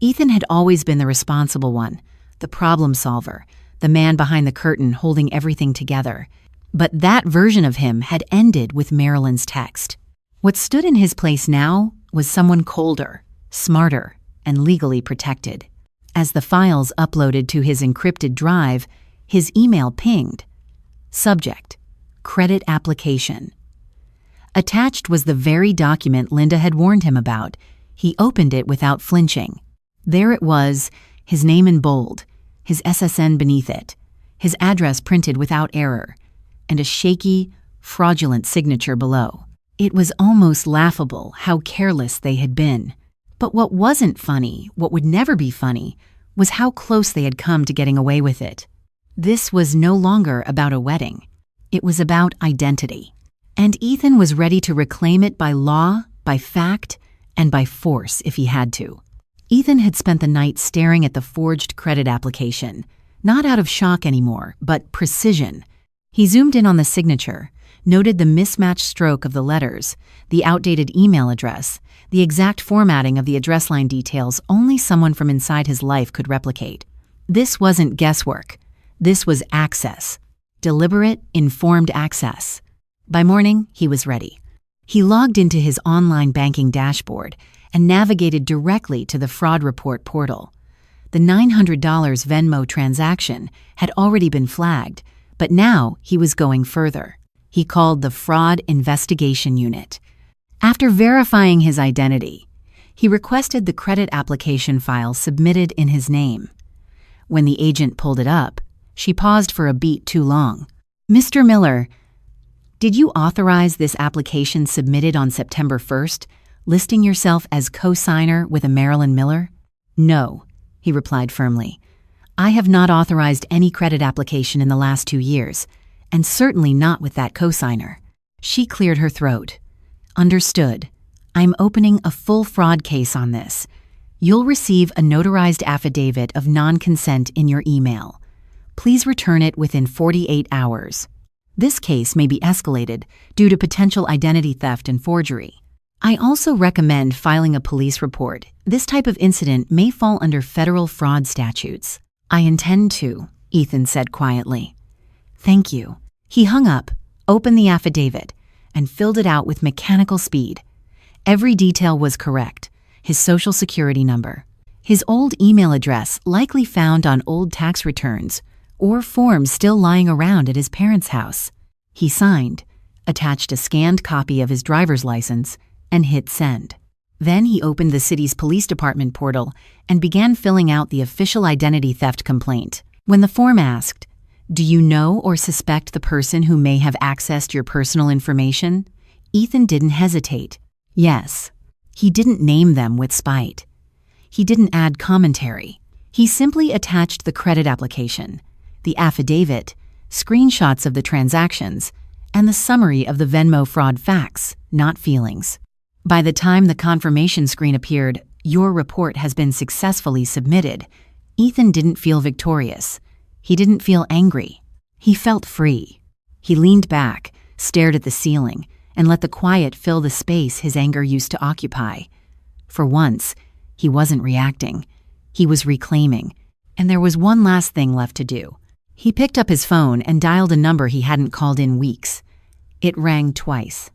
Ethan had always been the responsible one, the problem solver, the man behind the curtain holding everything together. But that version of him had ended with Marilyn's text. What stood in his place now was someone colder, smarter, and legally protected. As the files uploaded to his encrypted drive, his email pinged. Subject: Credit Application. Attached was the very document Linda had warned him about. He opened it without flinching. There it was, his name in bold, his SSN beneath it, his address printed without error, and a shaky, fraudulent signature below. It was almost laughable how careless they had been. But what wasn't funny, what would never be funny, was how close they had come to getting away with it. This was no longer about a wedding. It was about identity. And Ethan was ready to reclaim it by law, by fact, and by force if he had to. Ethan had spent the night staring at the forged credit application, not out of shock anymore, but precision. He zoomed in on the signature, noted the mismatched stroke of the letters, the outdated email address, the exact formatting of the address line details only someone from inside his life could replicate. This wasn't guesswork. This was access. Deliberate, informed access. By morning, he was ready. He logged into his online banking dashboard and navigated directly to the fraud report portal. The $900 Venmo transaction had already been flagged, but now he was going further. He called the Fraud Investigation Unit. After verifying his identity, he requested the credit application file submitted in his name. When the agent pulled it up, she paused for a beat too long. "Mr. Miller, did you authorize this application submitted on September 1st, listing yourself as co-signer with a Marilyn Miller?" "No," he replied firmly. "I have not authorized any credit application in the last 2 years, and certainly not with that co-signer." She cleared her throat. "Understood. I'm opening a full fraud case on this. You'll receive a notarized affidavit of non-consent in your email. Please return it within 48 hours. This case may be escalated due to potential identity theft and forgery. I also recommend filing a police report. This type of incident may fall under federal fraud statutes." "I intend to," Ethan said quietly. "Thank you." He hung up, opened the affidavit, and filled it out with mechanical speed. Every detail was correct: his social security number, his old email address likely found on old tax returns, or forms still lying around at his parents' house. He signed, attached a scanned copy of his driver's license, and hit send. Then he opened the city's police department portal and began filling out the official identity theft complaint. When the form asked, "Do you know or suspect the person who may have accessed your personal information?" Ethan didn't hesitate. Yes. He didn't name them with spite. He didn't add commentary. He simply attached the credit application, the affidavit, screenshots of the transactions, and the summary of the Venmo fraud facts, not feelings. By the time the confirmation screen appeared, "Your report has been successfully submitted," Ethan didn't feel victorious. He didn't feel angry. He felt free. He leaned back, stared at the ceiling, and let the quiet fill the space his anger used to occupy. For once, he wasn't reacting. He was reclaiming, and there was one last thing left to do. He picked up his phone and dialed a number he hadn't called in weeks. It rang twice.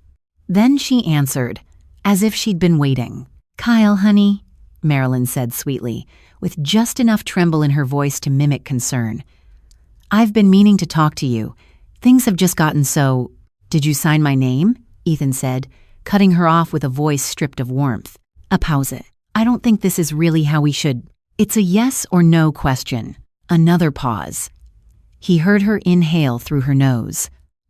Then she answered, as if she'd been waiting. "Kyle, honey," Marilyn said sweetly, with just enough tremble in her voice to mimic concern. "I've been meaning to talk to you. Things have just gotten so—" "Did you sign my name?" Ethan said, cutting her off with a voice stripped of warmth. A pause. "I don't think this is really how we should—" "It's a yes or no question." Another pause. He heard her inhale through her nose.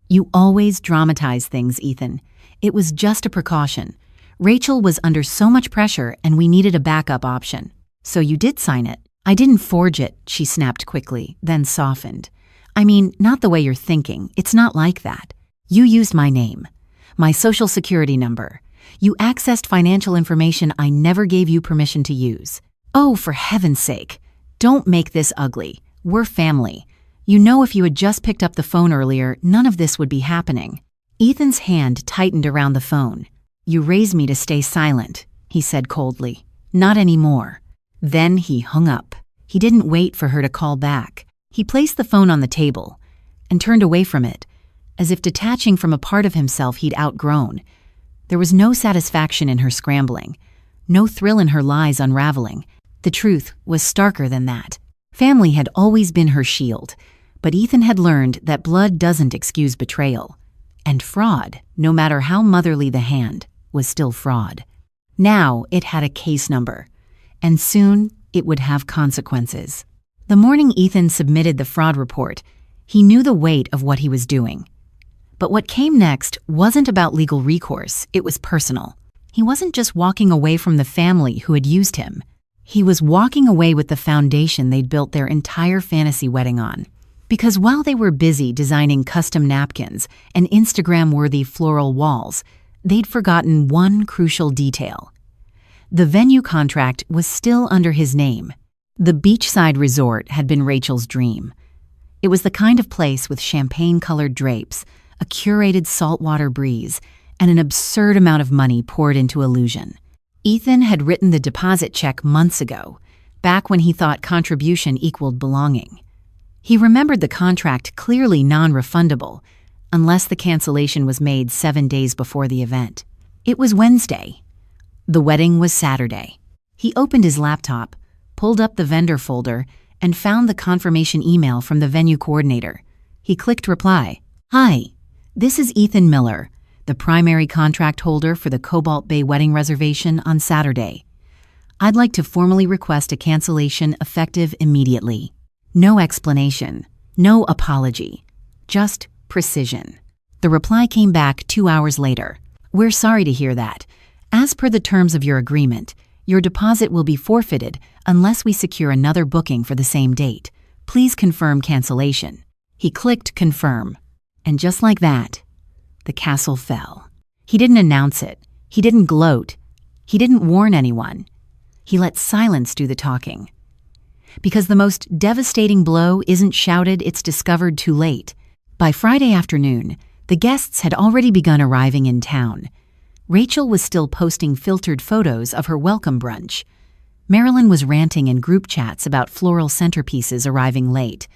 "You always dramatize things, Ethan. It was just a precaution. Rachel was under so much pressure and we needed a backup option. So you did sign it." "I didn't forge it," she snapped quickly, then softened. "I mean, not the way you're thinking. It's not like that. You used my name, my social security number. You accessed financial information I never gave you permission to use. Oh, for heaven's sake, don't make this ugly. We're family. You know, if you had just picked up the phone earlier, none of this would be happening." Ethan's hand tightened around the phone. "You raised me to stay silent," he said coldly. "Not anymore." Then he hung up. He didn't wait for her to call back. He placed the phone on the table and turned away from it, as if detaching from a part of himself he'd outgrown. There was no satisfaction in her scrambling, no thrill in her lies unraveling. The truth was starker than that. Family had always been her shield, but Ethan had learned that blood doesn't excuse betrayal. And fraud, no matter how motherly the hand, was still fraud. Now it had a case number, and soon it would have consequences. The morning Ethan submitted the fraud report, he knew the weight of what he was doing. But what came next wasn't about legal recourse, it was personal. He wasn't just walking away from the family who had used him. He was walking away with the foundation they'd built their entire fantasy wedding on. Because while they were busy designing custom napkins and Instagram-worthy floral walls, they'd forgotten one crucial detail. The venue contract was still under his name. The beachside resort had been Rachel's dream. It was the kind of place with champagne-colored drapes, a curated saltwater breeze, and an absurd amount of money poured into illusion. Ethan had written the deposit check months ago, back when he thought contribution equaled belonging. He remembered the contract clearly non-refundable, unless the cancellation was made 7 days before the event. It was Wednesday. The wedding was Saturday. He opened his laptop, pulled up the vendor folder, and found the confirmation email from the venue coordinator. He clicked reply. "Hi, this is Ethan Miller, the primary contract holder for the Cobalt Bay wedding reservation on Saturday. I'd like to formally request a cancellation effective immediately." No explanation, no apology, just precision. The reply came back 2 hours later. "We're sorry to hear that. As per the terms of your agreement, your deposit will be forfeited unless we secure another booking for the same date. Please confirm cancellation." He clicked confirm. And just like that, the castle fell. He didn't announce it. He didn't gloat. He didn't warn anyone. He let silence do the talking. Because the most devastating blow isn't shouted, it's discovered too late. By Friday afternoon, the guests had already begun arriving in town. Rachel was still posting filtered photos of her welcome brunch. Marilyn was ranting in group chats about floral centerpieces arriving late.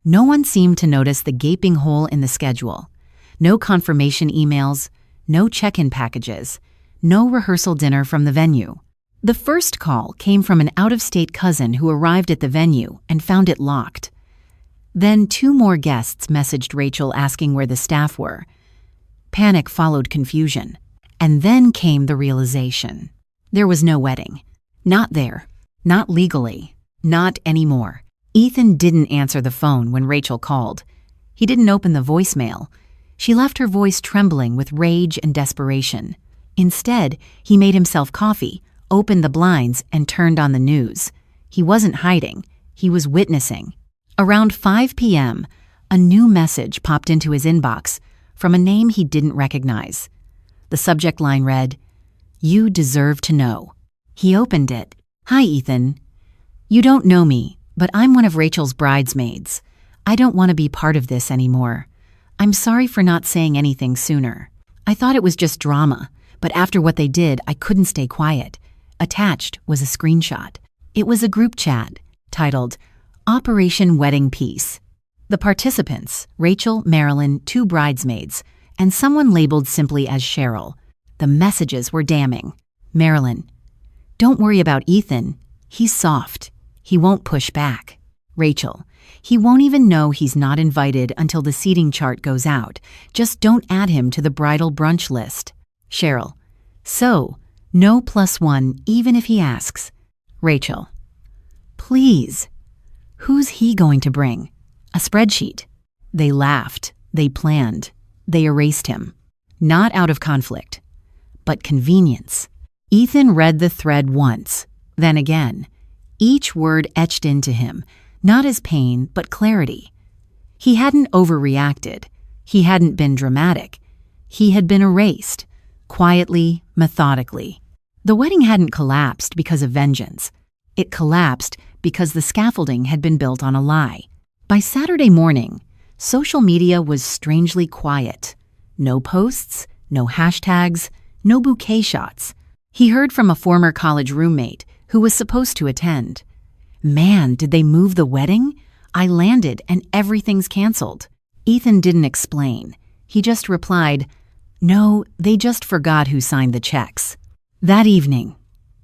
No one seemed to notice the gaping hole in the schedule. No confirmation emails, no check-in packages, no rehearsal dinner from the venue. The first call came from an out-of-state cousin who arrived at the venue and found it locked. Then 2 more guests messaged Rachel asking where the staff were. Panic followed confusion. And then came the realization. There was no wedding. Not there. Not legally. Not anymore. Ethan didn't answer the phone when Rachel called. He didn't open the voicemail. She left her voice trembling with rage and desperation. Instead, he made himself coffee, opened the blinds, and turned on the news. He wasn't hiding. He was witnessing. Around 5 p.m., a new message popped into his inbox from a name he didn't recognize. The subject line read, "You deserve to know." He opened it. "Hi, Ethan. You don't know me, but I'm one of Rachel's bridesmaids. I don't want to be part of this anymore. I'm sorry for not saying anything sooner. I thought it was just drama, but after what they did, I couldn't stay quiet." Attached was a screenshot. It was a group chat titled, "Operation Wedding Peace." The participants, Rachel, Marilyn, 2 bridesmaids, and someone labeled simply as Cheryl. The messages were damning. Marilyn, "Don't worry about Ethan. He's soft. He won't push back." Rachel, "He won't even know he's not invited until the seating chart goes out. Just don't add him to the bridal brunch list." Cheryl, "So, no +1 even if he asks." Rachel, "Please. Who's he going to bring? A spreadsheet?" They laughed. They planned. They erased him. Not out of conflict, but convenience. Ethan read the thread once, then again. Each word etched into him, not as pain, but clarity. He hadn't overreacted. He hadn't been dramatic. He had been erased, quietly, methodically. The wedding hadn't collapsed because of vengeance. It collapsed because the scaffolding had been built on a lie. By Saturday morning, social media was strangely quiet. No posts, no hashtags, no bouquet shots. He heard from a former college roommate who was supposed to attend. "Man, did they move the wedding? I landed and everything's canceled." Ethan didn't explain. He just replied, "No, they just forgot who signed the checks." That evening,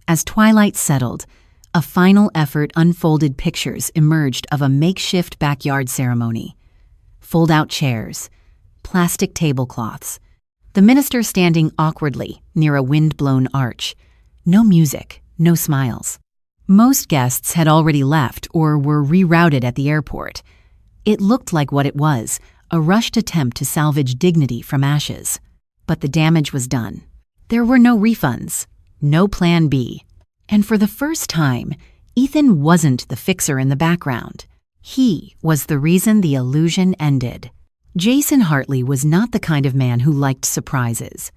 as twilight settled, a final effort unfolded. Pictures emerged of a makeshift backyard ceremony. Fold-out chairs, plastic tablecloths, the minister standing awkwardly near a wind-blown arch. No music, no smiles. Most guests had already left or were rerouted at the airport. It looked like what it was, a rushed attempt to salvage dignity from ashes. But the damage was done. There were no refunds, no plan B. And for the first time, Ethan wasn't the fixer in the background. He was the reason the illusion ended. Jason Hartley was not the kind of man who liked surprises.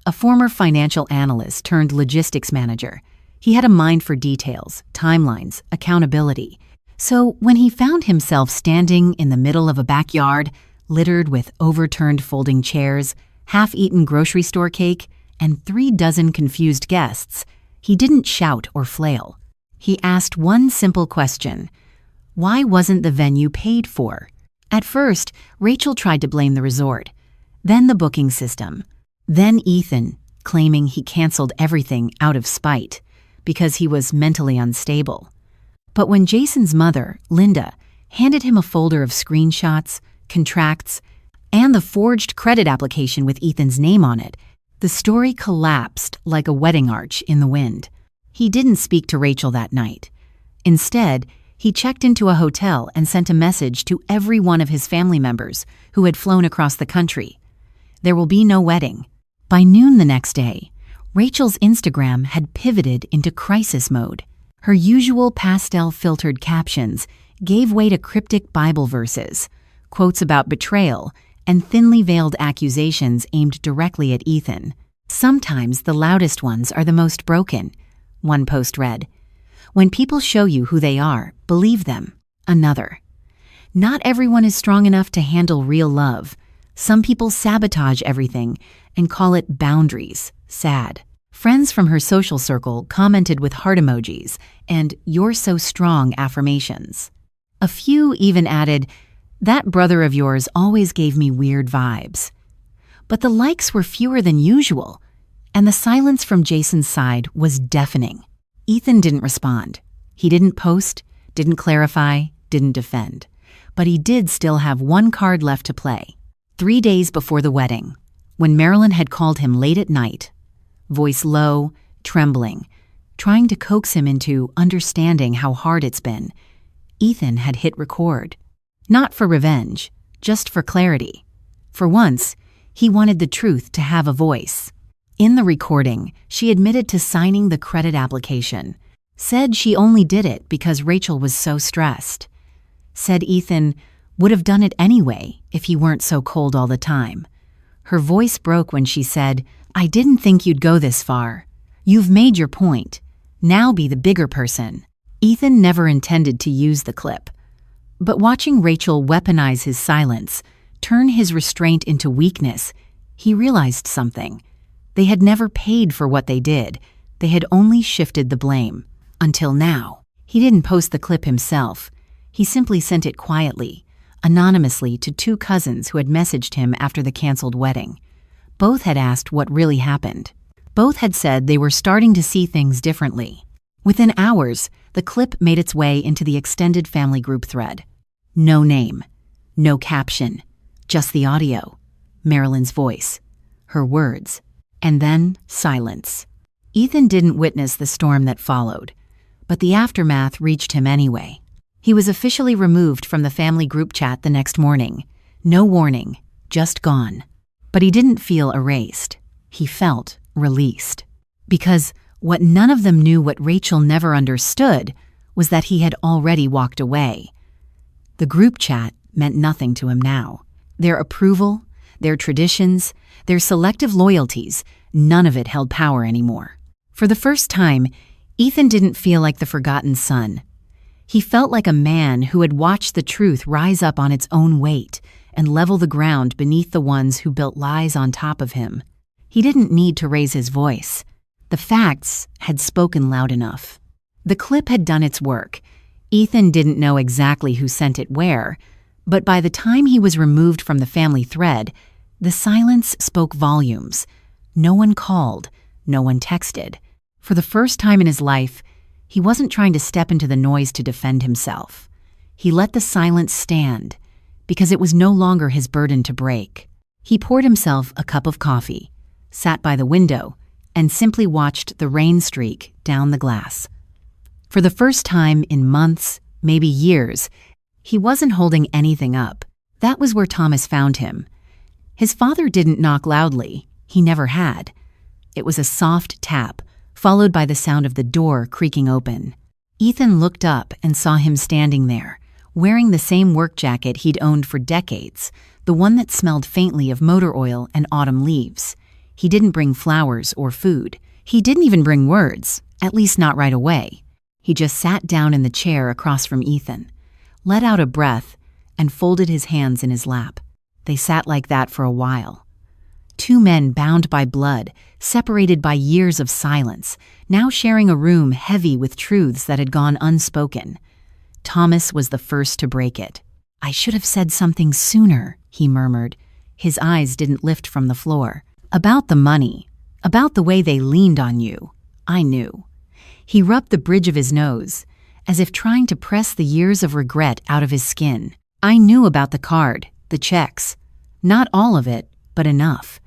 A former financial analyst turned logistics manager, he had a mind for details, timelines, accountability. So when he found himself standing in the middle of a backyard littered with overturned folding chairs, half-eaten grocery store cake, and 36 confused guests, he didn't shout or flail. He asked one simple question: why wasn't the venue paid for? At first, Rachel tried to blame the resort, then the booking system, then Ethan, claiming he canceled everything out of spite because he was mentally unstable. But when Jason's mother, Linda, handed him a folder of screenshots, contracts, and the forged credit application with Ethan's name on it, the story collapsed like a wedding arch in the wind. He didn't speak to Rachel that night. Instead, he checked into a hotel and sent a message to every one of his family members who had flown across the country. There will be no wedding. By noon the next day, Rachel's Instagram had pivoted into crisis mode. Her usual pastel-filtered captions gave way to cryptic Bible verses, quotes about betrayal, and thinly veiled accusations aimed directly at Ethan. "Sometimes the loudest ones are the most broken," one post read. "When people show you who they are, believe them." Another. "Not everyone is strong enough to handle real love. Some people sabotage everything and call it boundaries. Sad." Friends from her social circle commented with heart emojis and "you're so strong" affirmations. A few even added, "that brother of yours always gave me weird vibes." But the likes were fewer than usual, and the silence from Jason's side was deafening. Ethan didn't respond. He didn't post, didn't clarify, didn't defend. But he did still have one card left to play. 3 days before the wedding, when Marilyn had called him late at night, voice low, trembling, trying to coax him into understanding how hard it's been, Ethan had hit record. Not for revenge, just for clarity. For once, he wanted the truth to have a voice. In the recording, she admitted to signing the credit application, said she only did it because Rachel was so stressed. Said Ethan would have done it anyway if he weren't so cold all the time. Her voice broke when she said, "I didn't think you'd go this far. You've made your point. Now be the bigger person." Ethan never intended to use the clip. But watching Rachel weaponize his silence, turn his restraint into weakness, he realized something. They had never paid for what they did. They had only shifted the blame. Until now. He didn't post the clip himself. He simply sent it quietly, anonymously to 2 cousins who had messaged him after the canceled wedding. Both had asked what really happened. Both had said they were starting to see things differently. Within hours, the clip made its way into the extended family group thread. No name, no caption, just the audio, Marilyn's voice, her words, and then silence. Ethan didn't witness the storm that followed, but the aftermath reached him anyway. He was officially removed from the family group chat the next morning. No warning, just gone. But he didn't feel erased. He felt released. Because what none of them knew, what Rachel never understood, was that he had already walked away. The group chat meant nothing to him now. Their approval, their traditions, their selective loyalties, none of it held power anymore. For the first time, Ethan didn't feel like the forgotten son. He felt like a man who had watched the truth rise up on its own weight and level the ground beneath the ones who built lies on top of him. He didn't need to raise his voice. The facts had spoken loud enough. The clip had done its work. Ethan didn't know exactly who sent it where, but by the time he was removed from the family thread, the silence spoke volumes. No one called, no one texted. For the first time in his life, he wasn't trying to step into the noise to defend himself. He let the silence stand, because it was no longer his burden to break. He poured himself a cup of coffee, sat by the window, and simply watched the rain streak down the glass. For the first time in months, maybe years, he wasn't holding anything up. That was where Thomas found him. His father didn't knock loudly. He never had. It was a soft tap, followed by the sound of the door creaking open. Ethan looked up and saw him standing there, wearing the same work jacket he'd owned for decades, the one that smelled faintly of motor oil and autumn leaves. He didn't bring flowers or food. He didn't even bring words, at least not right away. He just sat down in the chair across from Ethan, let out a breath, and folded his hands in his lap. They sat like that for a while. 2 men bound by blood, separated by years of silence, now sharing a room heavy with truths that had gone unspoken. Thomas was the first to break it. "I should have said something sooner," he murmured. His eyes didn't lift from the floor. "About the money, about the way they leaned on you. I knew." He rubbed the bridge of his nose, as if trying to press the years of regret out of his skin. I knew about the card, the checks. Not all of it, but enough.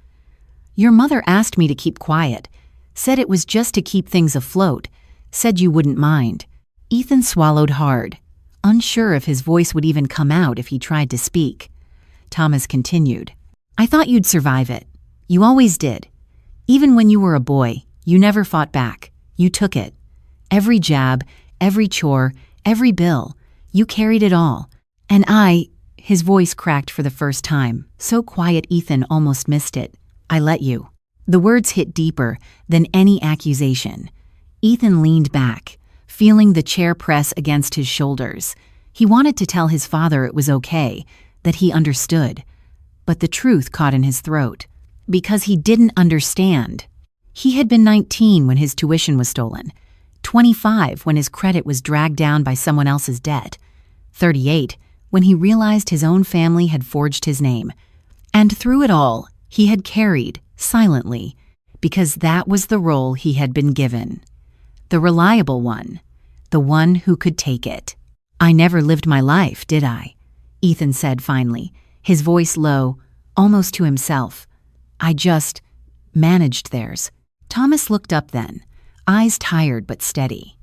Your mother asked me to keep quiet, said it was just to keep things afloat, said you wouldn't mind. Ethan swallowed hard, unsure if his voice would even come out if he tried to speak. Thomas continued, I thought you'd survive it. You always did. Even when you were a boy, you never fought back. You took it. Every jab, every chore, every bill. You carried it all. And his voice cracked for the first time, so quiet Ethan almost missed it. I let you. The words hit deeper than any accusation. Ethan leaned back, feeling the chair press against his shoulders. He wanted to tell his father it was okay, that he understood. But the truth caught in his throat. Because he didn't understand. He had been 19 when his tuition was stolen, 25 when his credit was dragged down by someone else's debt, 38 when he realized his own family had forged his name. And through it all, he had carried, silently, because that was the role he had been given. The reliable one, the one who could take it. I never lived my life, did I? Ethan said finally, his voice low, almost to himself. I just managed theirs. Thomas looked up then, eyes tired but steady.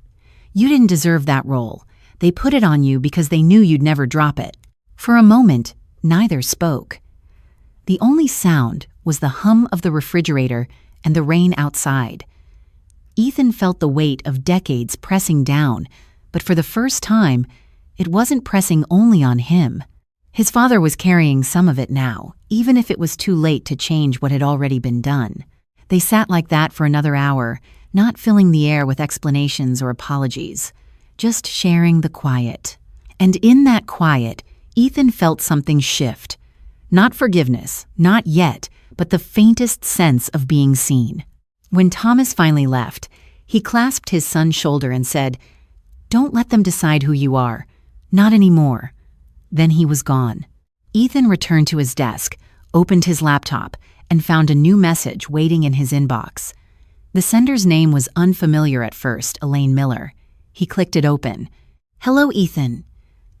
You didn't deserve that role. They put it on you because they knew you'd never drop it. For a moment, neither spoke. The only sound was the hum of the refrigerator and the rain outside. Ethan felt the weight of decades pressing down, but for the first time, it wasn't pressing only on him. His father was carrying some of it now, even if it was too late to change what had already been done. They sat like that for another hour, not filling the air with explanations or apologies, just sharing the quiet. And in that quiet, Ethan felt something shift. Not forgiveness, not yet, but the faintest sense of being seen. When Thomas finally left, he clasped his son's shoulder and said, Don't let them decide who you are. Not anymore. Then he was gone. Ethan returned to his desk, opened his laptop, and found a new message waiting in his inbox. The sender's name was unfamiliar at first, Elaine Miller. He clicked it open. Hello, Ethan.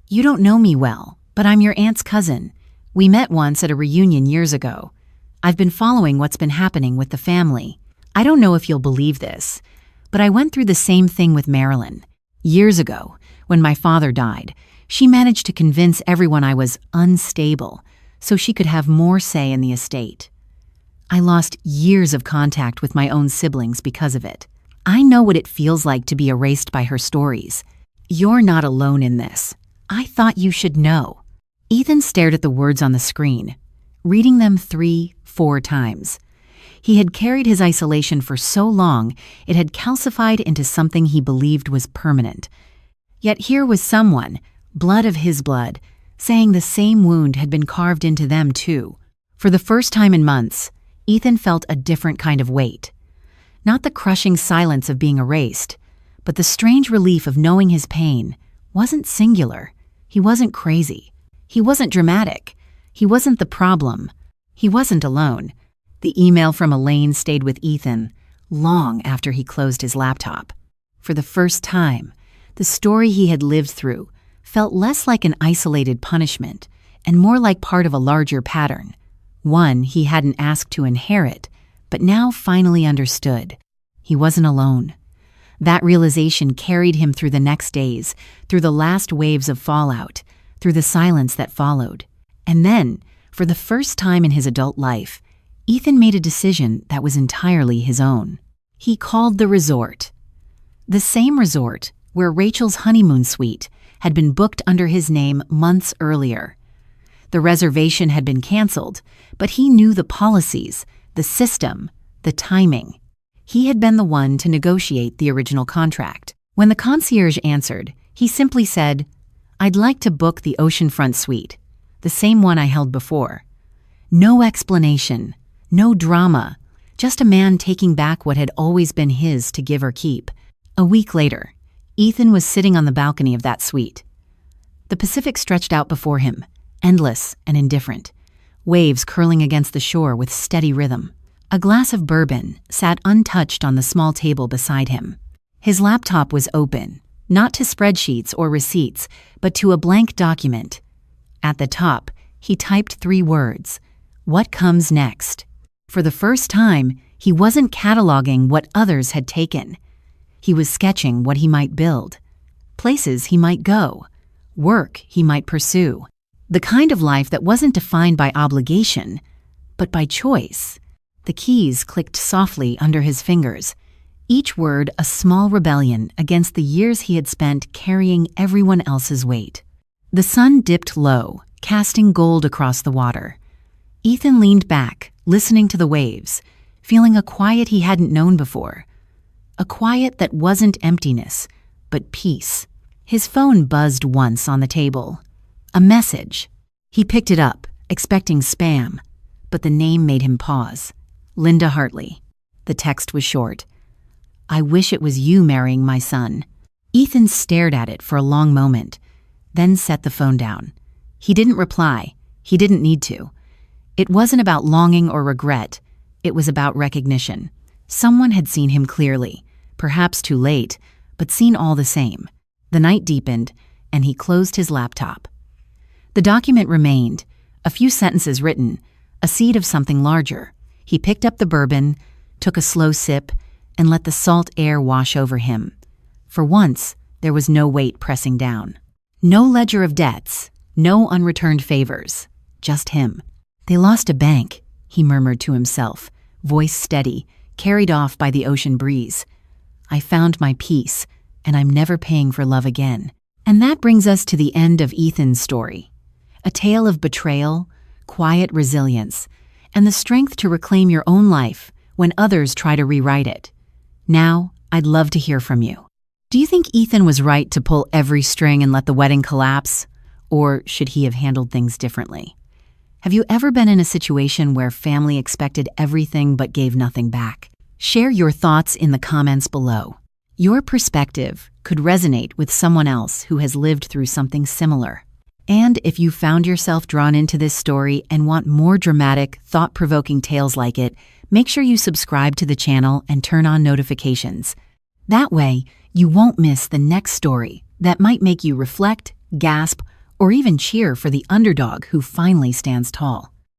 You don't know me well, but I'm your aunt's cousin. We met once at a reunion years ago. I've been following what's been happening with the family. I don't know if you'll believe this, but I went through the same thing with Marilyn. Years ago, when my father died, she managed to convince everyone I was unstable so she could have more say in the estate. I lost years of contact with my own siblings because of it. I know what it feels like to be erased by her stories. You're not alone in this. I thought you should know. Ethan stared at the words on the screen, reading them 3-4 times. He had carried his isolation for so long, it had calcified into something he believed was permanent. Yet here was someone, blood of his blood, saying the same wound had been carved into them too. For the first time in months, Ethan felt a different kind of weight. Not the crushing silence of being erased, but the strange relief of knowing his pain wasn't singular. He wasn't crazy. He wasn't dramatic. He wasn't the problem. He wasn't alone. The email from Elaine stayed with Ethan long after he closed his laptop. For the first time, the story he had lived through felt less like an isolated punishment and more like part of a larger pattern, one he hadn't asked to inherit, but now finally understood. He wasn't alone. That realization carried him through the next days, through the last waves of fallout, through the silence that followed. And then, for the first time in his adult life, Ethan made a decision that was entirely his own. He called the resort. The same resort where Rachel's honeymoon suite had been booked under his name months earlier. The reservation had been canceled, but he knew the policies, the system, the timing. He had been the one to negotiate the original contract. When the concierge answered, he simply said, "I'd like to book the oceanfront suite, the same one I held before." No explanation, no drama, just a man taking back what had always been his to give or keep. A week later, Ethan was sitting on the balcony of that suite. The Pacific stretched out before him, endless and indifferent, waves curling against the shore with steady rhythm. A glass of bourbon sat untouched on the small table beside him. His laptop was open, Not to spreadsheets or receipts, but to a blank document. At the top, he typed 3 words: "What comes next?" For the first time, he wasn't cataloging what others had taken. He was sketching what he might build, places he might go, work he might pursue, the kind of life that wasn't defined by obligation, but by choice. The keys clicked softly under his fingers, each word a small rebellion against the years he had spent carrying everyone else's weight. The sun dipped low, casting gold across the water. Ethan leaned back, listening to the waves, feeling a quiet he hadn't known before. A quiet that wasn't emptiness, but peace. His phone buzzed once on the table. A message. He picked it up, expecting spam, but the name made him pause. Linda Hartley. The text was short. "I wish it was you marrying my son." Ethan stared at it for a long moment, then set the phone down. He didn't reply. He didn't need to. It wasn't about longing or regret. It was about recognition. Someone had seen him clearly, perhaps too late, but seen all the same. The night deepened, and he closed his laptop. The document remained, a few sentences written, a seed of something larger. He picked up the bourbon, took a slow sip, and let the salt air wash over him. For once, there was no weight pressing down. No ledger of debts, no unreturned favors, just him. "They lost a bank," he murmured to himself, voice steady, carried off by the ocean breeze. "I found my peace, and I'm never paying for love again." And that brings us to the end of Ethan's story. A tale of betrayal, quiet resilience, and the strength to reclaim your own life when others try to rewrite it. Now, I'd love to hear from you. Do you think Ethan was right to pull every string and let the wedding collapse? Or should he have handled things differently? Have you ever been in a situation where family expected everything but gave nothing back? Share your thoughts in the comments below. Your perspective could resonate with someone else who has lived through something similar. And if you found yourself drawn into this story and want more dramatic, thought-provoking tales like it, make sure you subscribe to the channel and turn on notifications. That way, you won't miss the next story that might make you reflect, gasp, or even cheer for the underdog who finally stands tall.